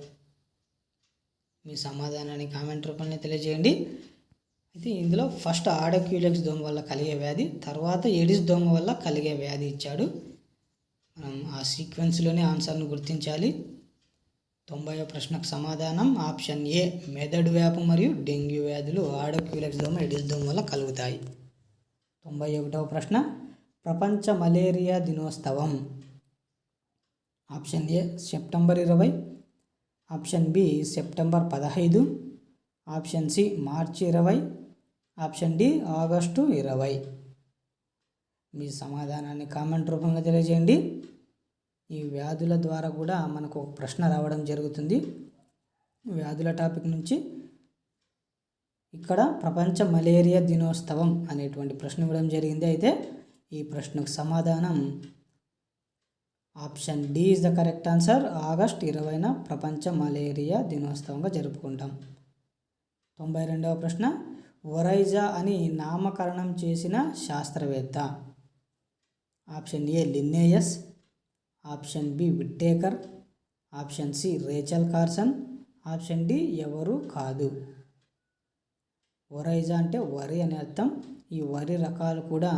మీ సమాధానాన్ని కామెంట్ రూపంలో తెలియజేయండి. అయితే ఇందులో ఫస్ట్ ఆడ క్యూలెక్స్ దోమ వల్ల కలిగే వ్యాధి, తర్వాత ఎడిస్ దోమ వల్ల కలిగే వ్యాధి ఇచ్చాడు. మనం ఆ సీక్వెన్స్లోనే ఆన్సర్ను గుర్తించాలి. 90వ ప్రశ్నకు సమాధానం ఆప్షన్ ఏ మెదడు వ్యాపు మరియు డెంగ్యూ వ్యాధులు ఆడ క్యూలెక్స్ దోమ, ఎడిస్ దోమ వల్ల కలుగుతాయి. 91వ ప్రశ్న, ప్రపంచ మలేరియా దినోత్సవం? Option A September 20, option B September 15, option C మార్చి 20, ఆప్షన్ డి ఆగస్టు 20. మీ సమాధానాన్ని కామెంట్ రూపంలో తెలియజేయండి. ఈ వ్యాధుల ద్వారా కూడా మనకు ఒక ప్రశ్న రావడం జరుగుతుంది. వ్యాధుల టాపిక్ నుంచి ఇక్కడ ప్రపంచ మలేరియా దినోత్సవం అనేటువంటి ప్రశ్న ఇవ్వడం జరిగింది. అయితే ఈ ప్రశ్నకు సమాధానం option D is the correct answer. August 20న ప్రపంచ మలేరియా దినోత్సవంగా జరుపుకుంటాం. 92వ ప్రశ్న, ఒరైజా అని నామకరణం చేసిన శాస్త్రవేత్త? Option A Linnaeus, option B Whittaker, option C Rachel Carson, option D ఎవరు కాదు. ఒరైజా అంటే వరి అనే అర్థం. ఈ వరి రకాలు కూడా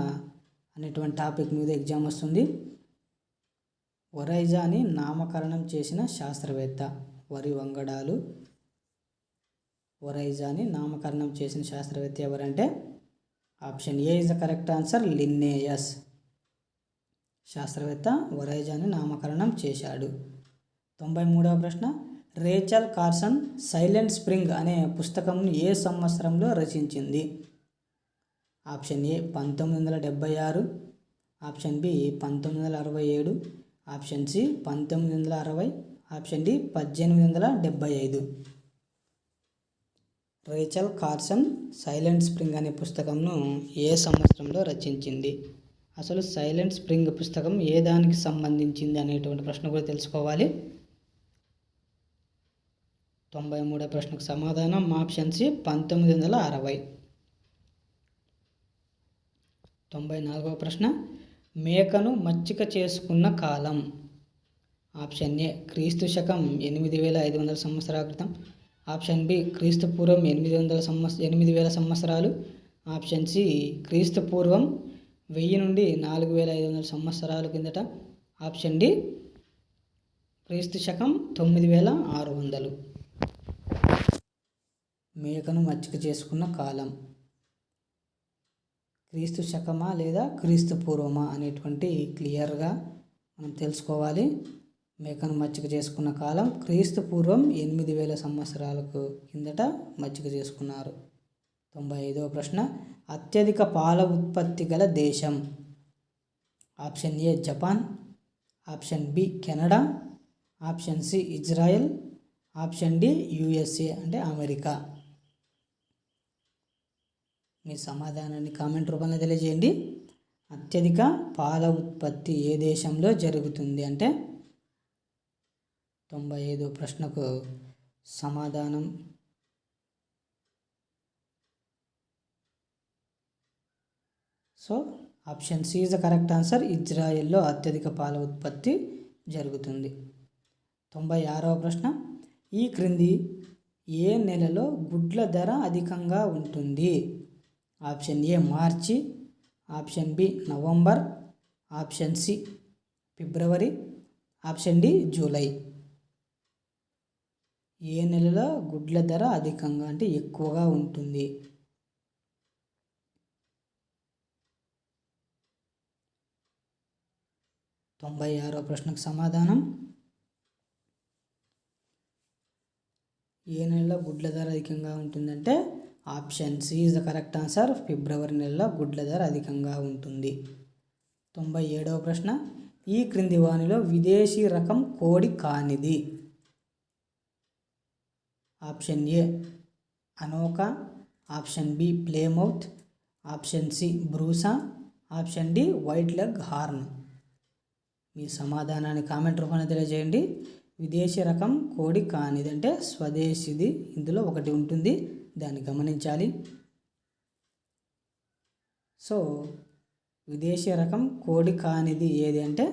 అనేటువంటి టాపిక్ మీద ఎగ్జామ్ వస్తుంది. ఒరైజా అని నామకరణం చేసిన శాస్త్రవేత్త, వరి వంగడాలు. ఒరైజా అని నామకరణం చేసిన శాస్త్రవేత్త ఎవరంటే option A is the correct answer, Linnaeus. శాస్త్రవేత్త ఒరైజాని నామకరణం చేశాడు. 93వ ప్రశ్న, రేచల్ కార్సన్ సైలెంట్ స్ప్రింగ్ అనే పుస్తకంను ఏ సంవత్సరంలో రచించింది? Option A 1976, option B 1967, option C 1960, option D 1875. Rachel Carson Silent Spring అనే పుస్తకంను ఏ సంవత్సరంలో రచించింది? అసలు సైలెంట్ స్ప్రింగ్ పుస్తకం ఏ దానికి సంబంధించింది అనేటువంటి ప్రశ్న కూడా తెలుసుకోవాలి. 93వ ప్రశ్నకు సమాధానం ఆప్షన్ సి 1960. 94వ ప్రశ్న, మేకను మచ్చిక చేసుకున్న కాలం? ఆప్షన్ ఏ క్రీస్తు శకం 8500 సంవత్సరాల క్రితం, ఆప్షన్ బి క్రీస్తు పూర్వం 8000 సంవత్సరాలు, ఆప్షన్ సి క్రీస్తు పూర్వం 1000 నుండి 4500 సంవత్సరాల కిందట, ఆప్షన్ డి క్రీస్తు శకం 9600. మేకను మచ్చిక చేసుకున్న కాలం క్రీస్తు శకమా లేదా క్రీస్తు పూర్వమా అనేటువంటి క్లియర్గా మనం తెలుసుకోవాలి. మేకను మచ్చిక చేసుకున్న కాలం క్రీస్తు పూర్వం 8000 సంవత్సరాలకు కిందట మచ్చిక చేసుకున్నారు. 95వ ప్రశ్న, అత్యధిక పాల ఉత్పత్తి గల దేశం? Option A Japan, option B Canada, option C Israel, option D USA అంటే అమెరికా. మీ సమాధానాన్ని కామెంట్ రూపంలో తెలియజేయండి. అత్యధిక పాల ఉత్పత్తి ఏ దేశంలో జరుగుతుంది అంటే 95వ ప్రశ్నకు సమాధానం so option C is the correct answer. ఇజ్రాయెల్లో అత్యధిక పాల ఉత్పత్తి జరుగుతుంది. 96వ ప్రశ్న, ఈ క్రింది ఏ నెలలో గుడ్ల ధర అధికంగా ఉంటుంది? ఆప్షన్ ఏ మార్చి, option B November, option C ఫిబ్రవరి, ఆప్షన్ డి జూలై. ఏ నెలలో గుడ్ల ధర అధికంగా అంటే ఎక్కువగా ఉంటుంది? తొంభై 96వ ప్రశ్నకు సమాధానం ఏ నెలలో గుడ్ల ధర అధికంగా ఉంటుందంటే option C is the correct answer. ఫిబ్రవరి నెలలో గుడ్ల ధర అధికంగా ఉంటుంది. 97వ ప్రశ్న, ఈ క్రింది వానిలో విదేశీ రకం కోడి కానిది? ఆప్షన్ ఏ అనోకా, option B Plymouth, option C బ్రూసా, option D white leghorn. మీ సమాధానాన్ని కామెంట్ రూపంలో తెలియజేయండి. విదేశీ రకం కోడి కానిది అంటే స్వదేశీది ఇందులో ఒకటి ఉంటుంది, దాన్ని గమనించాలి. సో విదేశీ రకం కోడి కానిది ఏది అంటే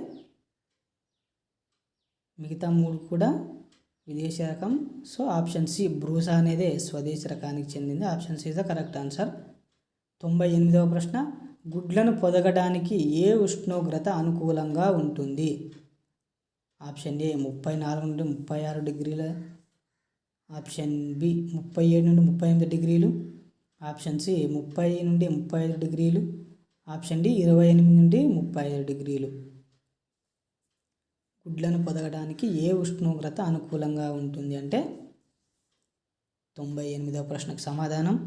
మిగతా 3 కూడా విదేశీ రకం. సో ఆప్షన్ సి బ్రూసా అనేదే స్వదేశీ రకానికి చెందింది. Option C is the correct answer. 98వ ప్రశ్న, గుడ్లను పొదగడానికి ఏ ఉష్ణోగ్రత అనుకూలంగా ఉంటుంది? ఆప్షన్ ఏ 34 నుండి 36 డిగ్రీల, ఆప్షన్ బి 37 నుండి 38 డిగ్రీలు, ఆప్షన్ సి 30 నుండి 35 డిగ్రీలు, ఆప్షన్ డి 28 నుండి 35 డిగ్రీలు. గుడ్లను పొదగడానికి ఏ ఉష్ణోగ్రత అనుకూలంగా ఉంటుంది అంటే 98వ ప్రశ్నకు సమాధానం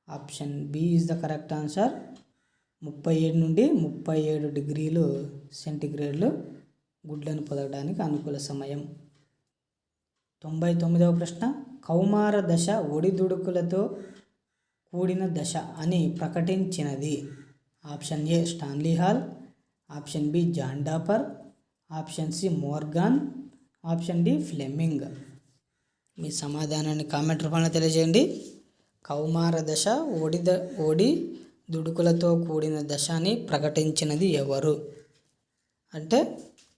option B is the correct answer. 37 నుండి 37 డిగ్రీలు సెంటీగ్రేడ్లు గుడ్లను పొదగడానికి అనుకూల సమయం. 99వ ప్రశ్న, కౌమార దశ ఒడిదుడుకులతో కూడిన దశ అని ప్రకటించినది? Option A Stanley Hall, option B John Dapper, option C Morgan, option D Fleming. మీ సమాధానాన్ని కామెంట్ రూపంలో తెలియజేయండి. కౌమార దశ ఒడి దుడుకులతో కూడిన దశ అని ప్రకటించినది ఎవరు అంటే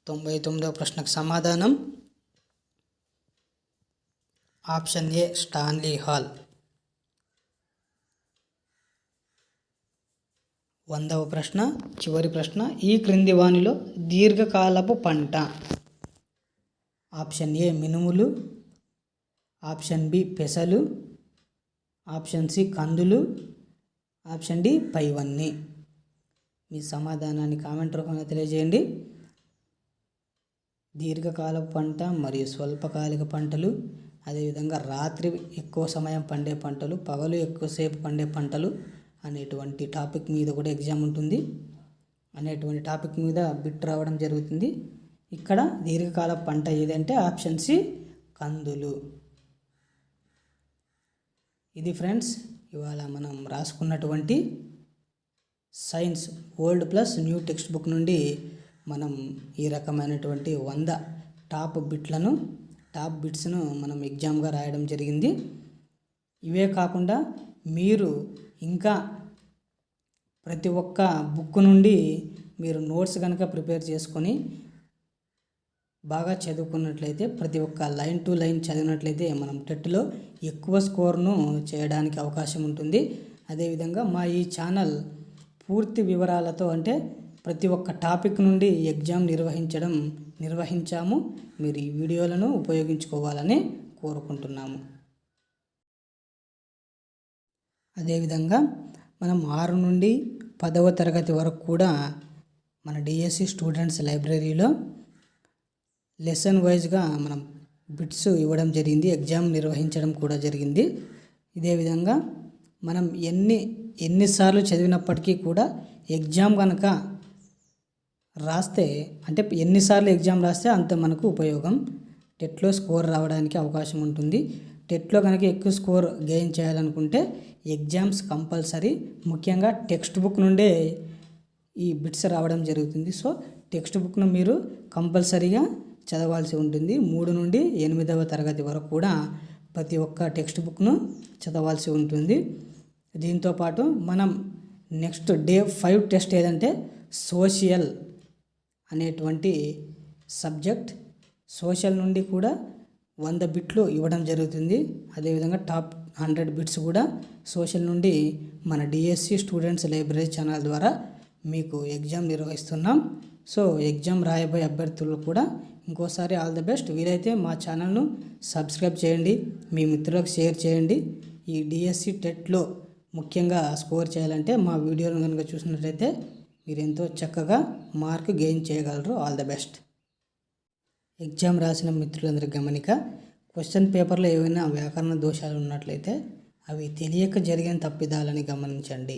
99వ ప్రశ్నకు సమాధానం ఆప్షన్ ఏ స్టాన్లీ హాల్. 100వ ప్రశ్న, చివరి ప్రశ్న, ఈ క్రింది వానిలో దీర్ఘకాలపు పంట? ఆప్షన్ ఏ మినుములు, ఆప్షన్ బి పెసలు, ఆప్షన్ సి కందులు, ఆప్షన్ డి పైవన్నీ. మీ సమాధానాన్ని కామెంట్ రూపంలో తెలియజేయండి. దీర్ఘకాలపు పంట మరియు స్వల్పకాలిక పంటలు, అదేవిధంగా రాత్రి ఎక్కువ సమయం పండే పంటలు, పగలు ఎక్కువసేపు పండే పంటలు అనేటువంటి టాపిక్ మీద కూడా ఎగ్జామ్ ఉంటుంది. అనేటువంటి టాపిక్ మీద బిట్ రావడం జరుగుతుంది. ఇక్కడ దీర్ఘకాలపు పంట ఏదంటే ఆప్షన్ సి కందులు. ఇది ఫ్రెండ్స్ ఇవాళ మనం రాసుకున్నటువంటి science old plus new textbook నుండి మనం ఈ రకమైనటువంటి 100 టాప్ బిట్స్ను మనం ఎగ్జామ్గా రాయడం జరిగింది. ఇవే కాకుండా మీరు ఇంకా ప్రతి ఒక్క బుక్ నుండి మీరు నోట్స్ కనుక ప్రిపేర్ చేసుకొని బాగా చదువుకున్నట్లయితే, ప్రతి ఒక్క లైన్ టు లైన్ చదివినట్లయితే మనం టెట్లో ఎక్కువ స్కోర్ను చేయడానికి అవకాశం ఉంటుంది. అదేవిధంగా మా ఈ ఛానల్ పూర్తి వివరాలతో అంటే ప్రతి ఒక్క టాపిక్ నుండి ఎగ్జామ్ నిర్వహించాము. మీరు ఈ వీడియోలను ఉపయోగించుకోవాలని కోరుకుంటున్నాము. అదేవిధంగా మనం 6 నుండి 10వ తరగతి వరకు కూడా మన డిఎస్సి స్టూడెంట్స్ లైబ్రరీలో లెసన్ వైజ్గా మనం బిట్స్ ఇవ్వడం జరిగింది, ఎగ్జామ్ నిర్వహించడం కూడా జరిగింది. ఇదే విధంగా మనం ఎన్నిసార్లు చదివినప్పటికీ కూడా ఎగ్జామ్ కనుక రాస్తే అంటే ఎన్నిసార్లు ఎగ్జామ్ రాస్తే అంత మనకు ఉపయోగం, టెట్లో స్కోర్ రావడానికి అవకాశం ఉంటుంది. టెట్లో కనుక ఎక్కువ స్కోర్ గెయిన్ చేయాలనుకుంటే ఎగ్జామ్స్ కంపల్సరీ, ముఖ్యంగా టెక్స్ట్ బుక్ నుండే ఈ బిట్స్ రావడం జరుగుతుంది. సో టెక్స్ట్ బుక్ను మీరు కంపల్సరీగా చదవాల్సి ఉంటుంది. 3 నుండి 8వ తరగతి వరకు కూడా ప్రతి ఒక్క టెక్స్ట్ బుక్ను చదవాల్సి ఉంటుంది. దీంతోపాటు మనం నెక్స్ట్ డే 5 టెస్ట్ ఏదంటే సోషల్ అనేటువంటి సబ్జెక్ట్. సోషల్ నుండి కూడా 100 బిట్లు ఇవ్వడం జరుగుతుంది. అదేవిధంగా టాప్ 100 బిట్స్ కూడా సోషల్ నుండి మన డిఎస్సి స్టూడెంట్స్ లైబ్రరీ ఛానల్ ద్వారా మీకు ఎగ్జామ్ నిర్వహిస్తున్నాం. సో ఎగ్జామ్ రాయబోయే అభ్యర్థులు కూడా ఇంకోసారి ఆల్ ది బెస్ట్. వీలైతే మా ఛానల్ను సబ్స్క్రైబ్ చేయండి, మీ మిత్రులకు షేర్ చేయండి. ఈ డిఎస్సి టెట్లో ముఖ్యంగా స్కోర్ చేయాలంటే మా వీడియోలను కనుక చూసినట్లయితే మీరు ఎంతో చక్కగా మార్క్ గెయిన్ చేయగలరు. All the best. ఎగ్జామ్ రాసిన మిత్రులందరి గమనిక, క్వశ్చన్ పేపర్లో ఏవైనా వ్యాకరణ దోషాలు ఉన్నట్లయితే అవి తెలియక జరిగిన తప్పిదాలని గమనించండి.